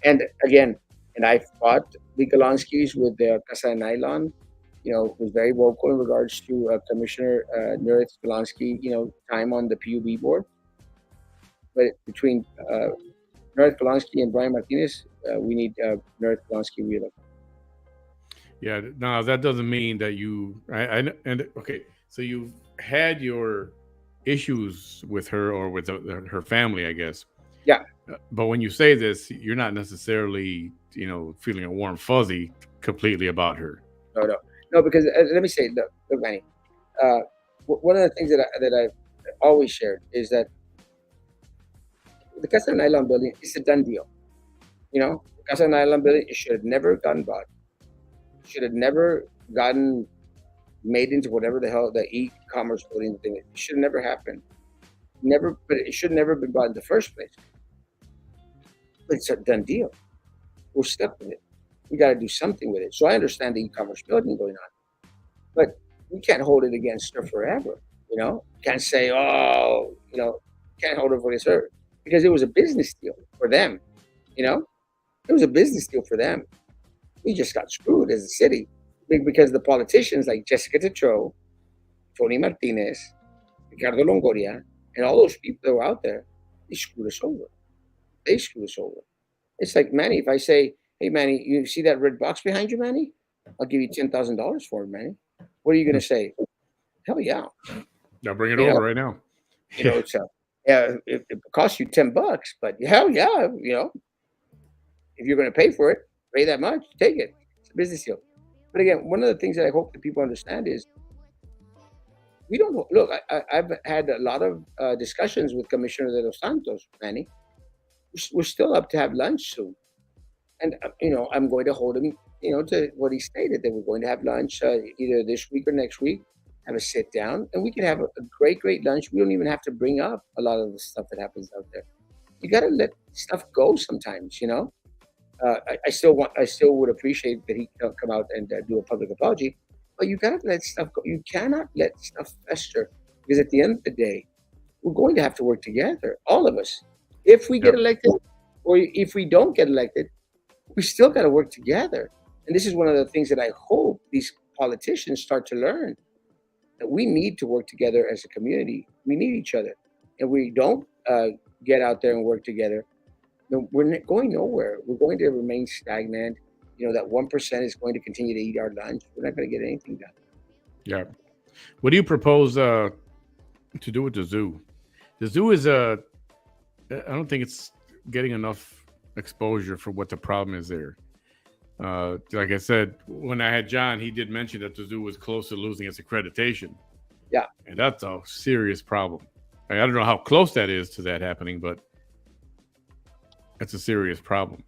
And again, and I fought the Kalanskis with Casa Nylon, was very vocal in regards to Commissioner Nerith Kalansky, time on the PUB board. But between Nerith Kalansky and Brian Martinez, we need Nerith Kalansky reelected. Yeah, no, that doesn't mean that and okay, so you've had your issues with her or with her family, I guess. Yeah, But when you say this, you're not necessarily, feeling a warm fuzzy completely about her. no, because let me say, look, Manny, uh, one of the things that I've always shared is that the Casa Nylon building is a done deal. The Casa Nylon building, it should have never gotten bought. Should have never gotten made into whatever the hell the e-commerce building thing is. It should have never happened. Never, but it should never been bought in the first place. But it's a done deal. We're stuck with it. We got to do something with it. So I understand the e-commerce building going on, but we can't hold it against her forever. Can't say, oh, can't hold it against her because it was a business deal for them. It was a business deal for them. We just got screwed as a city because the politicians like Jessica Tetro, Tony Martinez, Ricardo Longoria, and all those people that were out there, they screwed us over. They screwed us over. It's like Manny. If I say, "Hey, Manny, you see that red box behind you, Manny? I'll give you $10,000 for it, Manny." What are you going to say? Hell yeah! I'll bring it You over know, right now. Yeah. it's yeah. It costs you $10, but hell yeah, if you're going to pay for it, pay that much, take it. It's a business deal. But again, one of the things that I hope that people understand is we don't look. I've had a lot of discussions with Commissioner de los Santos, Manny. We're still up to have lunch soon, and I'm going to hold him, to what he stated that we're going to have lunch either this week or next week. Have a sit down, and we can have a great, great lunch. We don't even have to bring up a lot of the stuff that happens out there. You got to let stuff go sometimes. I still would appreciate that he come out and do a public apology, but you gotta let stuff go. You cannot let stuff fester because at the end of the day, we're going to have to work together, all of us. If we get Yep. elected, or if we don't get elected, we still got to work together. And this is one of the things that I hope these politicians start to learn that we need to work together as a community. We need each other, and we don't get out there and work together, no, we're not going nowhere. We're going to remain stagnant. That 1% is going to continue to eat our lunch. We're not going to get anything done. Yeah. What do you propose to do with the zoo? The zoo is I don't think it's getting enough exposure for what the problem is there. Like I said, when I had John, he did mention that the zoo was close to losing its accreditation, Yeah. and that's a serious problem. I don't know how close that is to that happening, but that's a serious problem.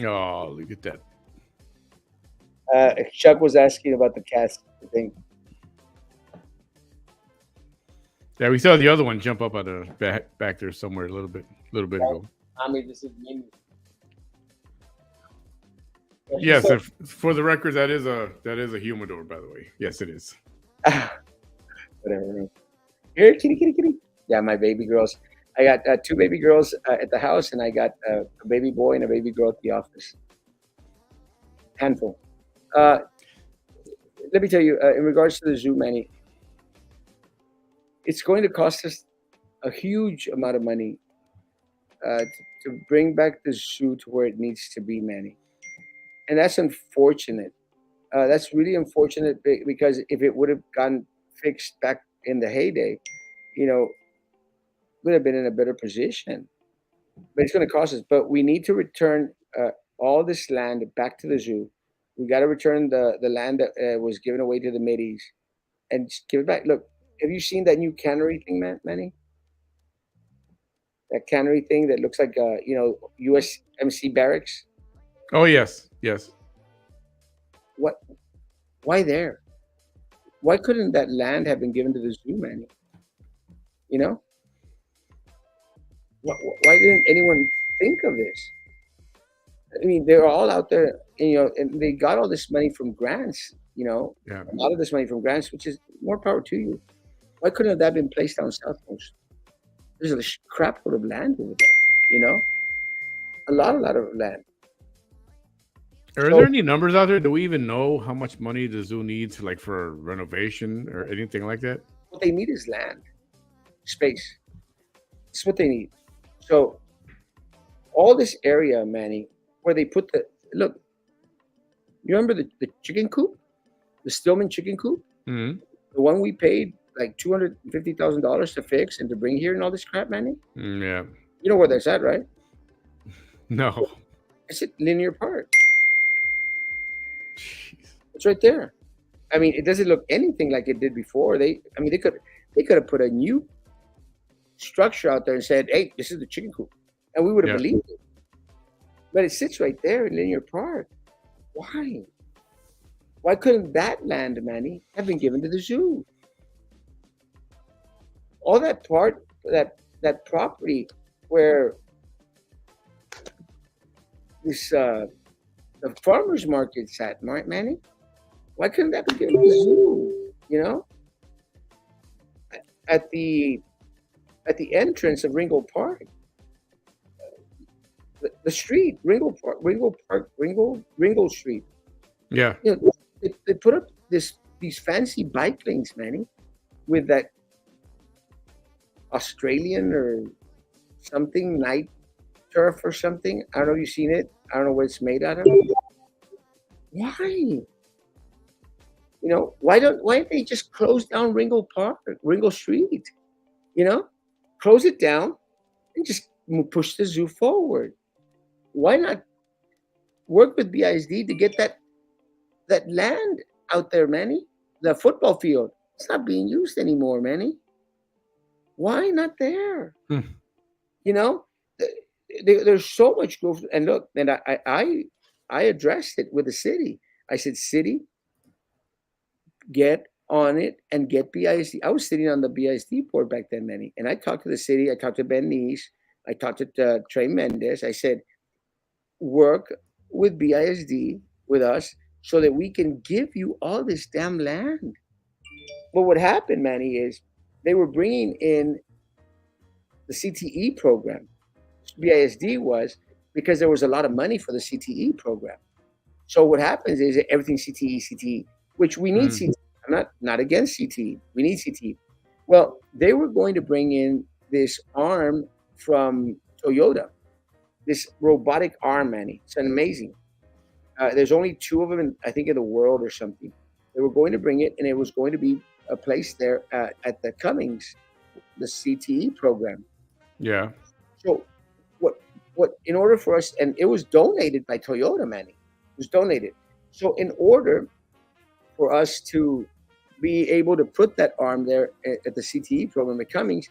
Oh, look at that. Chuck was asking about the cast thing. Yeah, we saw the other one jump up at the back there somewhere a little bit ago. I mean, this is me. Yes, for the record, that is a humidor, by the way. Yes, it is. Whatever. Here, kitty, kitty, kitty. Yeah, my baby girls. I got two baby girls at the house, and I got a baby boy and a baby girl at the office. Handful. Let me tell you, in regards to the zoo, Manny, it's going to cost us a huge amount of money to bring back the zoo to where it needs to be, Manny. And that's unfortunate. That's really unfortunate because if it would have gotten fixed back in the heyday, you know, would have been in a better position. But it's going to cost us. But we need to return all this land back to the zoo. We got to return the land that was given away to the Middies and just give it back. Look, have you seen that new cannery thing, Manny? That cannery thing that looks like USMC barracks. Oh yes, yes. What? Why there? Why couldn't that land have been given to the zoo, Manny? You know, why didn't anyone think of this? I mean, they're all out there, and they got all this money from grants. Yeah. A lot of this money from grants, which is more power to you. Why couldn't have that been placed down south most? There's a crap load of land over there. You know, a lot of land. Are So there any numbers out there? Do we even know how much money the zoo needs, like for renovation or anything like that? what they need is land, space. It's what they need. So all this area, Manny, where they put the look. You remember the chicken coop, the Stillman chicken coop, Hmm. the one we paid like $250,000 to fix and to bring here and all this crap, Manny. Yeah. You know where that's at, right? No. It's at Linear Park. Jeez. It's right there. I mean, it doesn't look anything like it did before. I mean, they could have put a new structure out there and said, "Hey, this is the chicken coop," and we would have Yeah. believed it. But it sits right there in Linear Park. Why? Why couldn't that land, Manny, have been given to the zoo? All that property where this the farmers market's at, Manny. Why couldn't that be given to the zoo? At the entrance of Ringo Park, the street, Ringo Street. Yeah. They put up these fancy bike lanes, Manny, with that Australian or something night turf or something. I don't know. You seen it? I don't know what it's made out of. Why? Why don't they just close down Ringo Street? Close it down and just push the zoo forward. Why not work with BISD to get that land out there, Manny? The football field. It's not being used anymore, Manny. Why not there? Hmm. There's so much growth. And look, and I addressed it with the city. I said, city, get on it and get BISD. I was sitting on the BISD board back then, Manny, and I talked to the city. I talked to Ben Neese. I talked to Trey Mendez. I said, work with BISD with us so that we can give you all this damn land. But what happened, Manny, is they were bringing in the CTE program. BISD was because there was a lot of money for the CTE program. So what happens is everything CTE, which we need CTE. I'm not against CTE. We need CTE. Well, they were going to bring in this arm from Toyota, this robotic arm, Manny. It's amazing. There's only 2 of them, I think, in the world or something. They were going to bring it, and it was going to be a place there at the Cummings, the CTE program. Yeah. So what in order for us, and it was donated by Toyota, Manny. It was donated. So in order for us to be able to put that arm there at the CTE program at Cummings,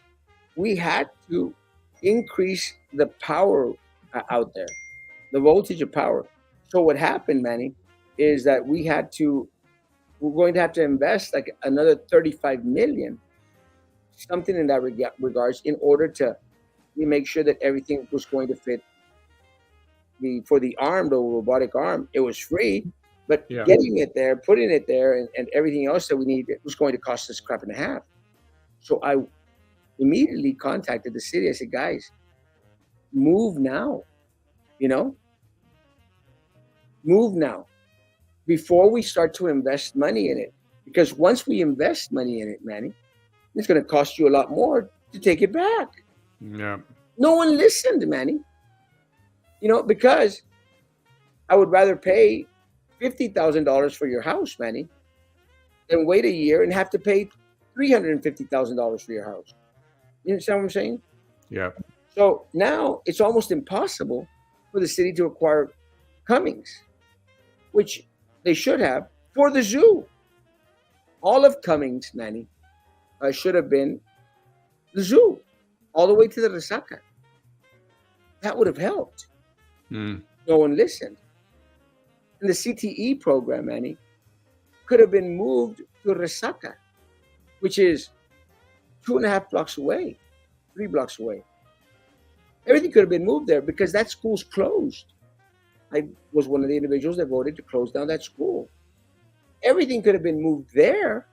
we had to increase the power out there, the voltage of power. So what happened, Manny, is that we're going to have to invest like another 35 million, something in that regards, in order to make sure that everything was going to fit. For the arm, the robotic arm, it was free, but getting it there, putting it there, and everything else that we need, it was going to cost us crap and a half. So I immediately contacted the city. I said, guys, move now, move now before we start to invest money in it. Because once we invest money in it, Manny, it's going to cost you a lot more to take it back. Yeah. No one listened, Manny. Because I would rather pay $50,000 for your house, Manny, than wait a year and have to pay $350,000 for your house. You understand what I'm saying? Yeah. So now it's almost impossible for the city to acquire Cummings, which they should have for the zoo. All of Cummings, Manny, should have been the zoo, all the way to the Resaca. That would have helped. No one listened. And the CTE program, Manny, could have been moved to Resaca, which is 2.5 blocks away, 3 blocks away. Everything could have been moved there because that school's closed. I was one of the individuals that voted to close down that school. Everything could have been moved there,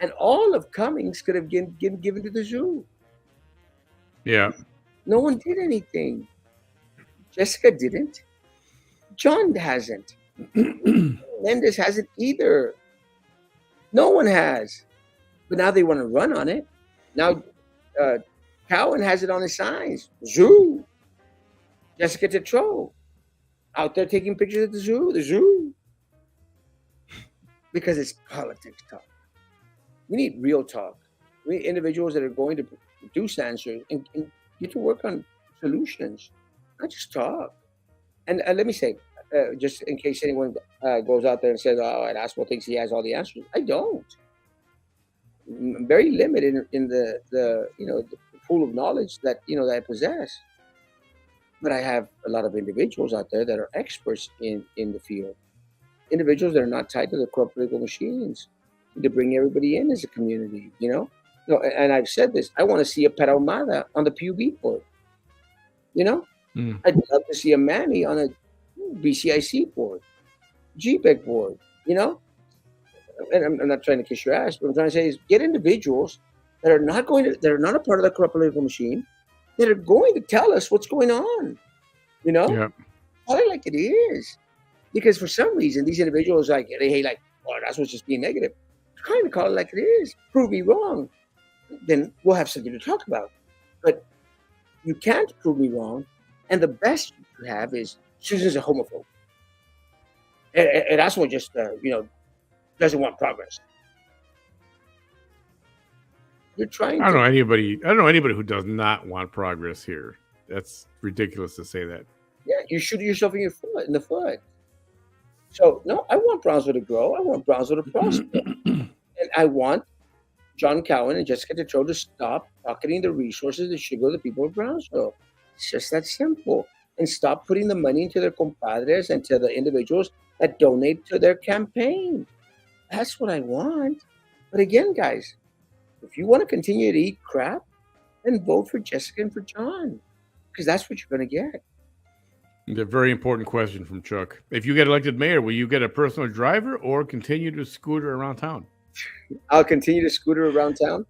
and all of Cummings could have been given to the zoo. Yeah. No one did anything. Jessica didn't. John hasn't. Mendes hasn't either. No one has. But now they want to run on it. Now, Cowan has it on his signs. Zoo. Jessica Tetro out there taking pictures at the zoo. The zoo. Because it's politics talk. We need real talk. We need individuals that are going to produce answers and get to work on solutions, not just talk. And let me say, just in case anyone goes out there and says, "Oh, Erasmo thinks he has all the answers," I don't. I'm very limited in the pool of knowledge that that I possess. But I have a lot of individuals out there that are experts in the field. Individuals that are not tied to the corporate political machines to bring everybody in as a community. No, and I've said this. I want to see a Perahumada on the PUB board. I'd love to see a Manny on a BCIC board, GPEC board. And I'm not trying to kiss your ass. What I'm trying to say is get individuals that are not a part of the corrupt political machine, that are going to tell us what's going on. Yeah. Call it like it is. Because for some reason, these individuals that's what's just being negative. Kind of call it like it is. Prove me wrong. Then we'll have something to talk about. But you can't prove me wrong. And the best you could have is Susan's a homophobe. And that's what just, doesn't want progress. You're trying I don't know anybody who does not want progress here. That's ridiculous to say that. Yeah, you shoot yourself in the foot. So no, I want Brownsville to grow. I want Brownsville to prosper. And I want John Cowan and Jessica Tetro to stop pocketing the resources that should go to the people of Brownsville. It's just that simple. And stop putting the money into their compadres and to the individuals that donate to their campaign. That's what I want. But again, guys, if you want to continue to eat crap, then vote for Jessica and for John. Because that's what you're going to get. A very important question from Chuck. If you get elected mayor, will you get a personal driver or continue to scooter around town? I'll continue to scooter around town,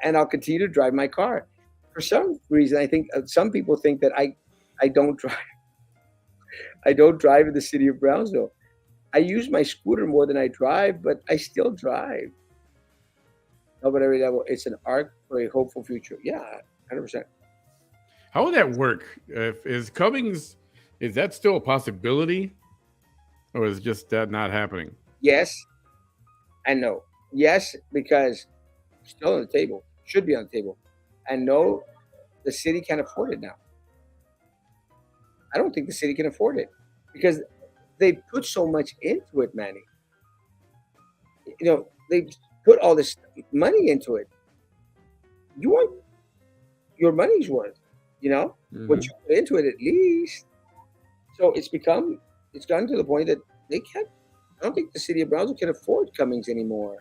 and I'll continue to drive my car. For some reason, I think some people think that I don't drive. I don't drive in the city of Brownsville. I use my scooter more than I drive, but I still drive. No, but every level, it's an arc for a hopeful future. Yeah, 100%. How would that work? Is Cummings, is that still a possibility? Or is just that not happening? Yes and no. Yes, because it's still on the table. Should be on the table. And no, the city can't afford it now. I don't think the city can afford it because they put so much into it, Manny. They put all this money into it. You want your money's worth, what you put into it at least. So it's gotten to the point that they can't. I don't think the city of Brownsville can afford Cummings anymore.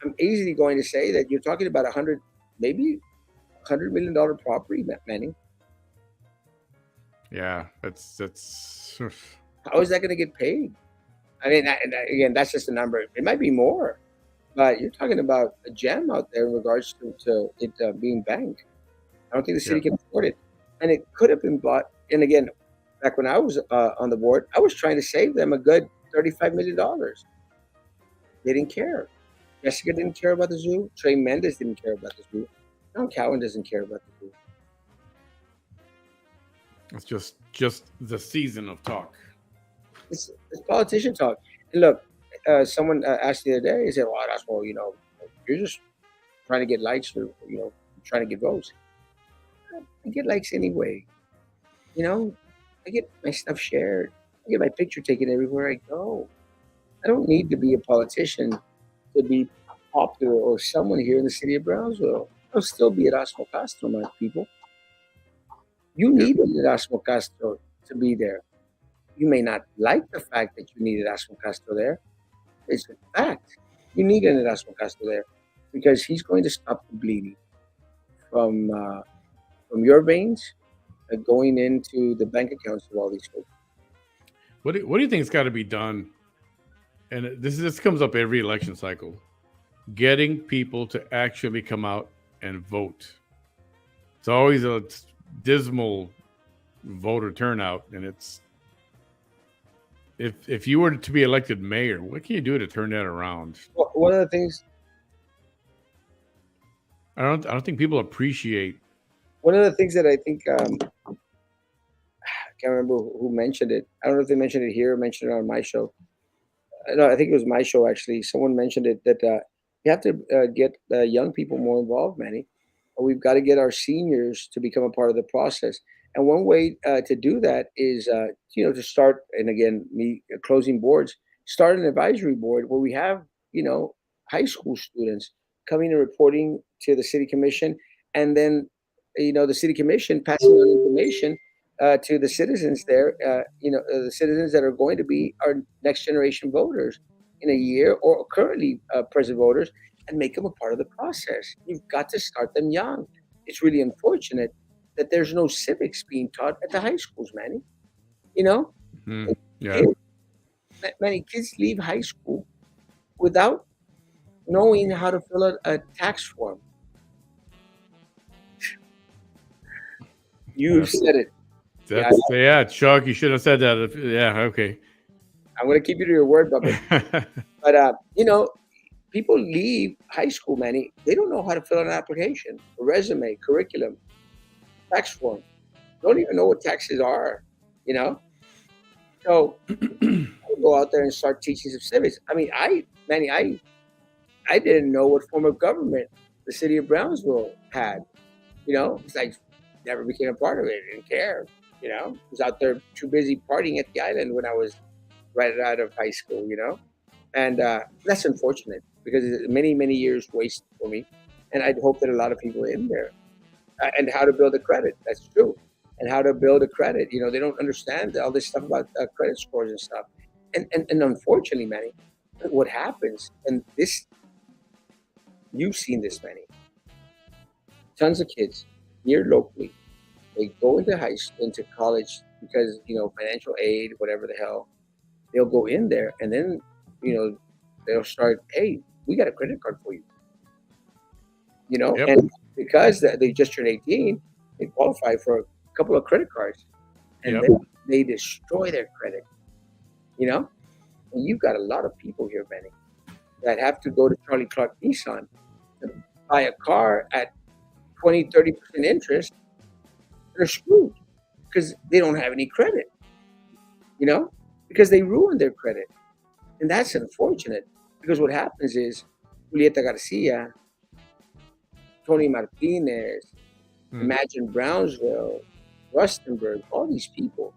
I'm easily going to say that you're talking about maybe $100 million property, Manny. Yeah, that's. How is that going to get paid? I mean, again, that's just a number. It might be more, but you're talking about a gem out there in regards to it being banked. I don't think the city can afford it, and it could have been bought. And again, back when I was on the board, I was trying to save them a good $35 million. They didn't care. Jessica didn't care about the zoo. Trey Mendes didn't care about the zoo. John Cowan doesn't care about the zoo. It's just the season of talk. It's politician talk. And look, someone asked the other day, he said, "Well, that's you're just trying to get likes or trying to get votes." I get likes anyway. I get my stuff shared. I get my picture taken everywhere I go. I don't need to be a politician to be popular or someone here in the city of Brownsville. I'll still be Erasmo Castro, my people. You need Erasmo Castro to be there. You may not like the fact that you need Erasmo Castro there, It's a fact. You need an Erasmo Castro there because he's going to stop the bleeding from uh, from your veins going into the bank accounts of all these folks. What do you think's got to be done? And this comes up every election cycle. Getting people to actually come out and vote. It's always a dismal voter turnout, and it's if you were to be elected mayor, what can you do to turn that around? Well, one of the things, I don't think people appreciate. that I think I can't remember who mentioned it. I don't know if they mentioned it here or mentioned it on my show. No, I think it was my show actually. Someone mentioned it that you have to get young people more involved, Manny. We've got to get our seniors to become a part of the process. And one way to do that is, to start. And again, me closing boards, start an advisory board where we have, high school students coming and reporting to the city commission, and then, the city commission passing on information to the citizens there, the citizens that are going to be our next generation voters in a year or currently present voters, and make them a part of the process. You've got to start them young. It's really unfortunate that there's no civics being taught at the high schools, Manny. You know, Yeah, kids, many kids leave high school without knowing how to fill out a tax form. You that's said it. Yeah, yeah, Chuck. You should have said that. Yeah, okay. I'm going to keep you to your word, Bubba. But people leave high school, Manny. They don't know how to fill out an application, a resume, curriculum, tax form. Don't even know what taxes are. You know, so I go out there and start teaching some civics. I mean, Manny, I didn't know what form of government the city of Brownsville had. It's like never became a part of it. I didn't care. I was out there too busy partying at the island when I was right out of high school. And that's unfortunate because it's many years wasted for me. And I'd hope that a lot of people in there and how to build a credit. That's true. And how to build a credit. They don't understand all this stuff about credit scores and stuff. And unfortunately, Manny, what happens, and this, you've seen this, Manny, tons of kids here locally, they go into college because, financial aid, whatever the hell, they'll go in there and then, they'll start, hey, we got a credit card for you. Yep. And because they just turned 18, they qualify for a couple of credit cards, and Yep. then they destroy their credit. And you've got a lot of people here, Benny, that have to go to Charlie Clark Nissan to buy a car at 20-30% interest. They're screwed because they don't have any credit, because they ruined their credit. And that's unfortunate because what happens is Julieta Garcia, Tony Martinez, Imagine Brownsville, Rustenburg, all these people,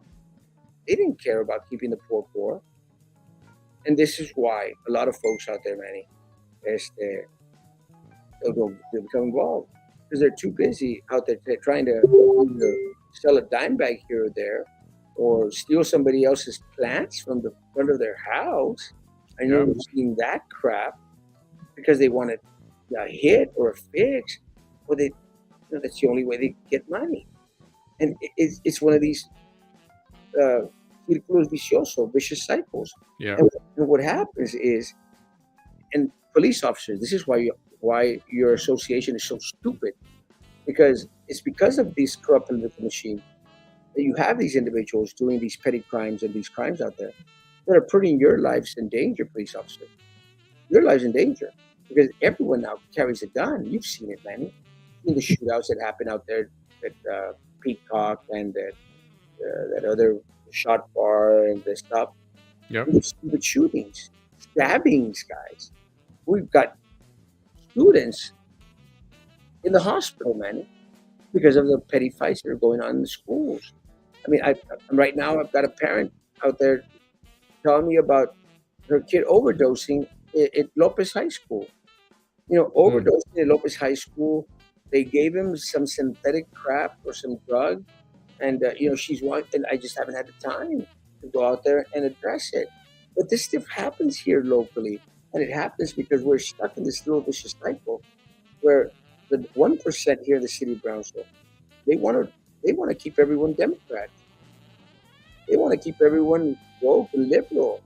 they didn't care about keeping the poor poor. And this is why a lot of folks out there, Manny, they'll become involved because they're too busy out there trying to either sell a dime bag here or there or steal somebody else's plants from the front of their house. I know they're seeing that crap because they want a hit or a fix, or that's the only way they get money. And it's one of these círculos viciosos, vicious cycles. Yeah. And what happens is, and police officers, this is why your association is so stupid, because it's because of this corrupt political machine that you have these individuals doing these petty crimes and these crimes out there that are putting your lives in danger, police officers. Your lives in danger because everyone now carries a gun. You've seen it, Manny. In the shootouts that happen out there at Peacock and that other shot bar and the stuff. Yep. Stupid shootings, stabbings, guys. We've got students in the hospital, man, because of the petty fights that are going on in the schools. I mean, right now I've got a parent out there telling me about her kid overdosing at Lopez High School. Overdosing at Lopez High School. They gave him some synthetic crap or some drug, and she's one. And I just haven't had the time to go out there and address it. But this stuff happens here locally, and it happens because we're stuck in this little vicious cycle where the 1% here in the city of Brownsville, they want to they want to keep everyone Democrat. They want to keep everyone woke and liberal.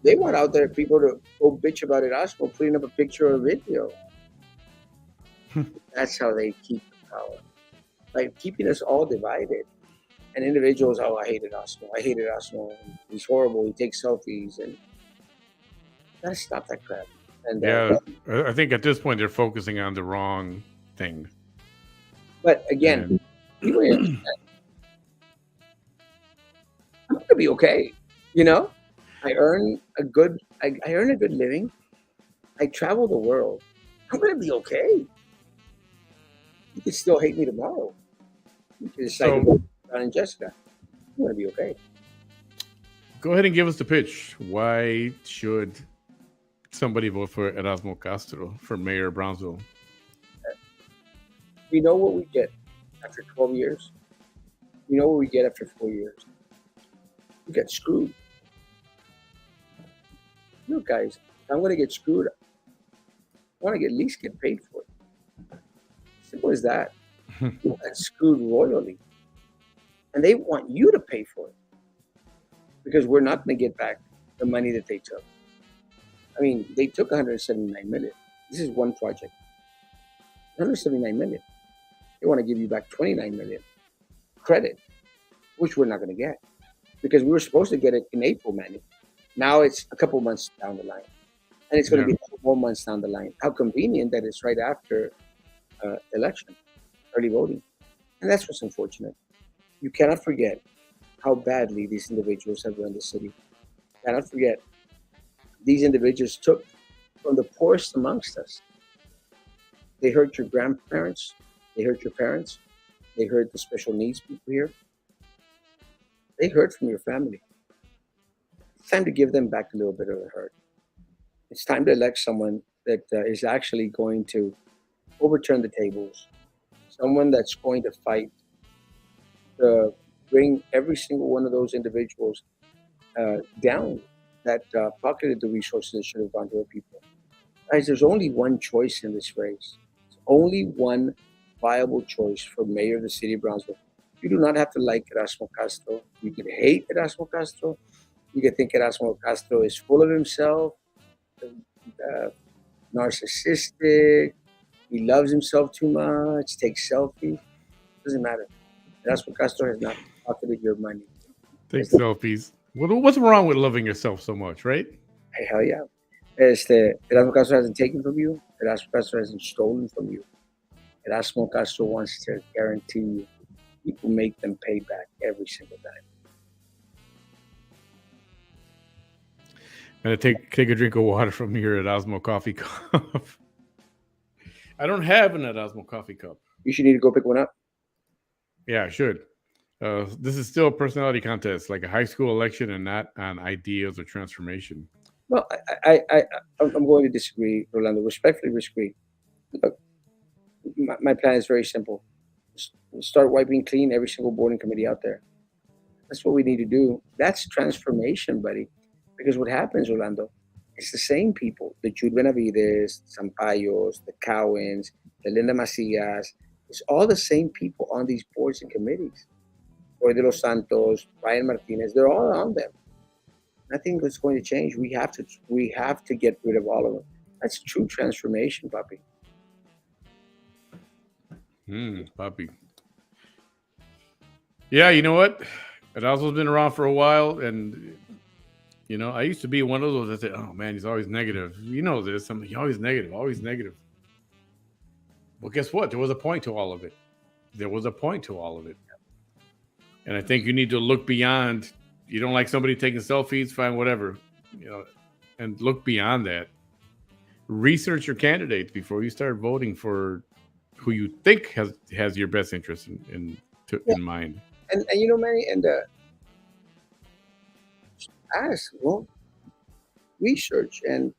They want out there people to go bitch about Erasmo, putting up a picture or a video. That's how they keep the power, by keeping us all divided. And individuals, oh, I hate Erasmo. I hate Erasmo. He's horrible. He takes selfies, and gotta stop that crap. And Yeah, I think at this point they're focusing on the wrong thing. but again, people, I'm gonna be okay. You know, I earn I earn a good living. I travel the world. I'm gonna be okay. You could still hate me tomorrow. You could decide to go down in Jessica. I'm gonna be okay. Go ahead and give us the pitch. Why should somebody vote for Erasmo Castro for mayor of Brownsville? We know what we get after 12 years. We know what we get after 4 years. We get screwed. Look, guys, if I'm gonna get screwed, I want to at least get paid for it. Simple as that. You got screwed royally, and they want you to pay for it because we're not going to get back the money that they took. I mean, they took 179 million. This is one project. 179 million. They want to give you back 29 million credit, which we're not going to get because we were supposed to get it in April, Manny. Now it's a couple months down the line, and it's going to be a couple more months down the line. How convenient that it's right after election, early voting, and that's what's unfortunate. You cannot forget how badly these individuals have run the city. You cannot forget these individuals took from the poorest amongst us. They hurt your grandparents. They hurt your parents. They hurt the special needs people here. They hurt from your family. It's time to give them back a little bit of the hurt. It's time to elect someone that is actually going to overturn the tables, someone that's going to fight to bring every single one of those individuals down that pocketed the resources that should have gone to our people. Guys, there's only one choice in this race. There's only one viable choice for mayor of the city of Brownsville. You do not have to like Erasmo Castro. You can hate Erasmo Castro. You can think Erasmo Castro is full of himself, narcissistic. He loves himself too much, takes selfies. Doesn't matter. Erasmo Castro has not pocketed your money. Take selfies. What's wrong with loving yourself so much, right? Hey, hell yeah. Erasmo Castro hasn't taken from you. Erasmo Castro hasn't stolen from you. Erasmo Castro wants to guarantee you people make them pay back every single time. I'm gonna take a drink of water from your Erasmo coffee cup. I don't have an Erasmo coffee cup. You should need to go pick one up. Yeah, I should. This is still a personality contest, like a high school election, and not on ideas or transformation. Well, I'm going to disagree, Rolando. Respectfully disagree. Look, my plan is very simple. Start wiping clean every single boarding committee out there. That's what we need to do. That's transformation, buddy. Because what happens, Orlando, it's the same people, the Jude Benavides, Sampayos, the Cowens, the Linda Macias. It's all the same people on these boards and committees. Roy de los Santos, Ryan Martinez, they're all on them. Nothing is going to change. We have to get rid of all of them. That's true transformation, puppy. Puppy. Yeah, you know what? Erasmo's been around for a while, and I used to be one of those that said, "Oh man, he's always negative." You know this. I'm like, "He's always negative, always negative." Well, guess what? There was a point to all of it. And I think you need to look beyond. You don't like somebody taking selfies, fine, whatever, and look beyond that. Research your candidates before you start voting for who you think has your best interest in mind. And Manny, and ask, well, research and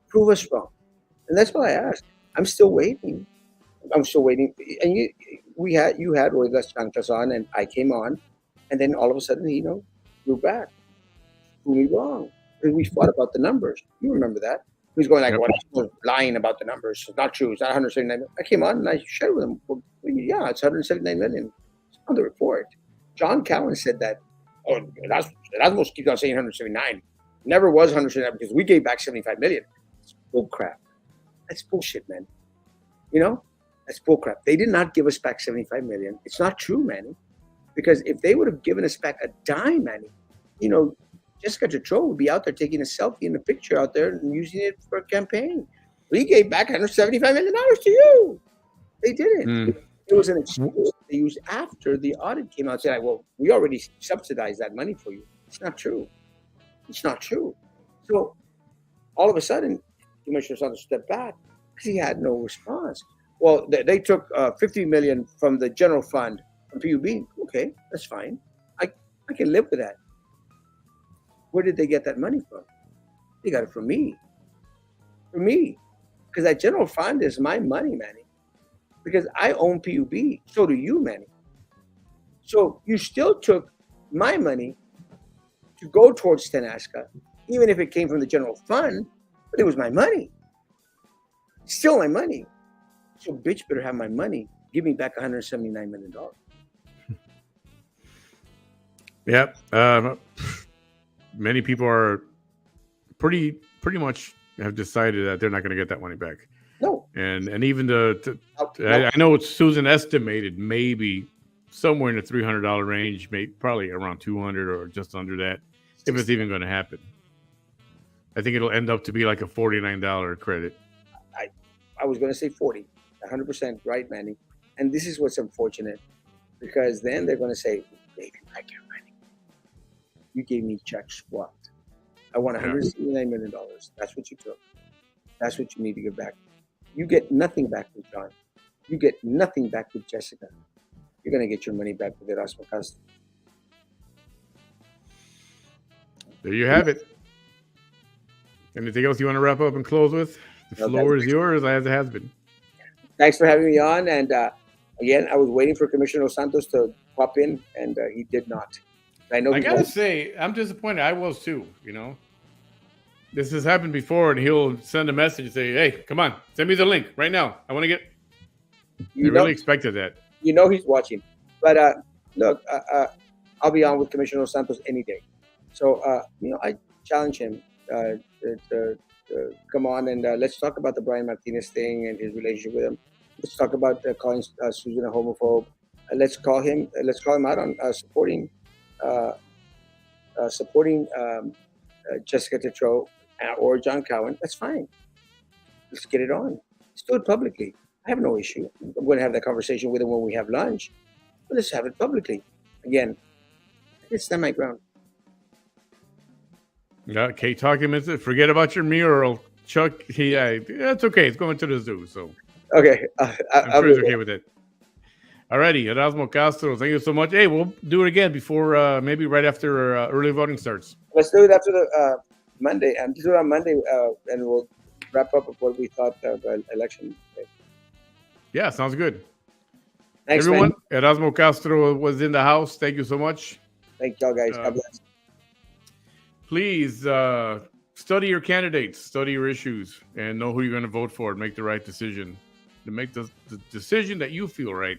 prove us wrong. And that's what I asked. I'm still waiting. And you had Roy Las Chanclas on, and I came on, and then all of a sudden, grew back. prove me wrong. And we fought about the numbers. You remember that? He was going like, Yep. "What? Was lying about the numbers. It's not true. It's not 179 million." I came on and I shared with him. Well, yeah, it's 179 million. It's on the report. John Cowan said that. Oh, Erasmus keeps on saying 179. Never was 179 because we gave back 75 million. It's bull crap. That's bullshit, man. You know, that's bull crap. They did not give us back 75 million. It's not true, Manny. Because if they would have given us back a dime, Manny, you know, Jessica Tetro would be out there taking a selfie and a picture out there and using it for a campaign. We gave back $175 million to you. They didn't. Mm. It was an excuse they used after the audit came out and said, well, we already subsidized that money for you. It's not true. It's not true. So all of a sudden, Commissioner Santos stepped back because he had no response. Well, they took $50 million from the general fund from PUB. Okay, that's fine. I can live with that. Where did they get that money from? They got it from me. From me. Because that general fund is my money, Manny. Because I own PUB. So do you, Manny. So you still took my money to go towards Tenasca, even if it came from the general fund, but it was my money. Still my money. So bitch better have my money. Give me back $179 million. Yep. Many people are pretty much have decided that they're not going to get that money back. No. And even I know Susan estimated maybe somewhere in the $300 range, maybe probably around 200 or just under that, if it's even going to happen. I think it'll end up to be like a $49 credit. I was going to say 40, 100% right, Manny. And this is what's unfortunate, because then they're going to say, "Baby, I get money. You gave me checks what? I want $179 million. That's what you took. That's what you need to give back. You get nothing back with John. You get nothing back with Jessica. You're going to get your money back with Erasmo Castro." There you have it. Anything else you want to wrap up and close with? The floor is yours, as it has been. Thanks for having me on. And again, I was waiting for Commissioner Santos to pop in, and he did not. I gotta say, I'm disappointed. I was too. You know, this has happened before, and he'll send a message and say, "Hey, come on, send me the link right now. I want to get." I really expected that. You know he's watching, but look, I'll be on with Commissioner Santos any day. So I challenge him to come on and let's talk about the Brian Martinez thing and his relationship with him. Let's talk about calling Susan a homophobe. Let's call him out on supporting Jessica Tetro or John Cowan. That's fine. Let's get it on. Let's do it publicly. I have no issue. I'm going to have that conversation with him when we have lunch. But let's have it publicly. Again, it's stand my ground. Yeah, Kate talking. Forget about your mural, Chuck. It's okay. It's going to the zoo, so okay. I'm sure he's okay with it. Alrighty, Erasmo Castro, thank you so much. Hey, we'll do it again before maybe right after early voting starts. Let's do it after the Monday. Just do it on Monday, and we'll wrap up with what we thought of election day. Yeah, sounds good. Thanks, everyone. Man. Erasmo Castro was in the house. Thank you so much. Thank y'all, guys. God bless. Please study your candidates, study your issues, and know who you're going to vote for. Make the right decision. To make the decision that you feel right.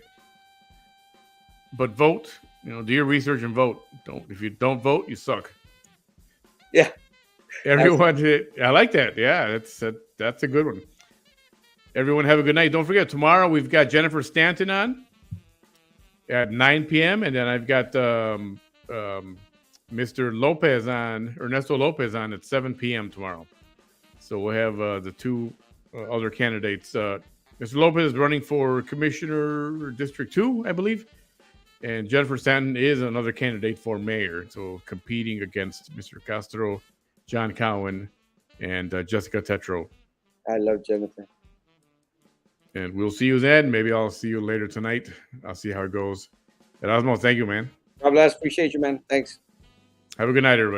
But vote. Do your research and vote. If you don't vote, you suck. Yeah. Everyone, I like that. Yeah, that's a good one. Everyone have a good night. Don't forget, tomorrow we've got Jennifer Stanton on at 9 p.m. And then I've got Mr. Lopez on, Ernesto Lopez on at 7 p.m. tomorrow. So we'll have the two other candidates. Mr. Lopez is running for Commissioner District 2, I believe. And Jennifer Stanton is another candidate for mayor. So competing against Mr. Castro, John Cowan, and Jessica Tetro. I love Jennifer. And we'll see you then. Maybe I'll see you later tonight. I'll see how it goes. Erasmo, thank you, man. God bless. Appreciate you, man. Thanks. Have a good night, everybody.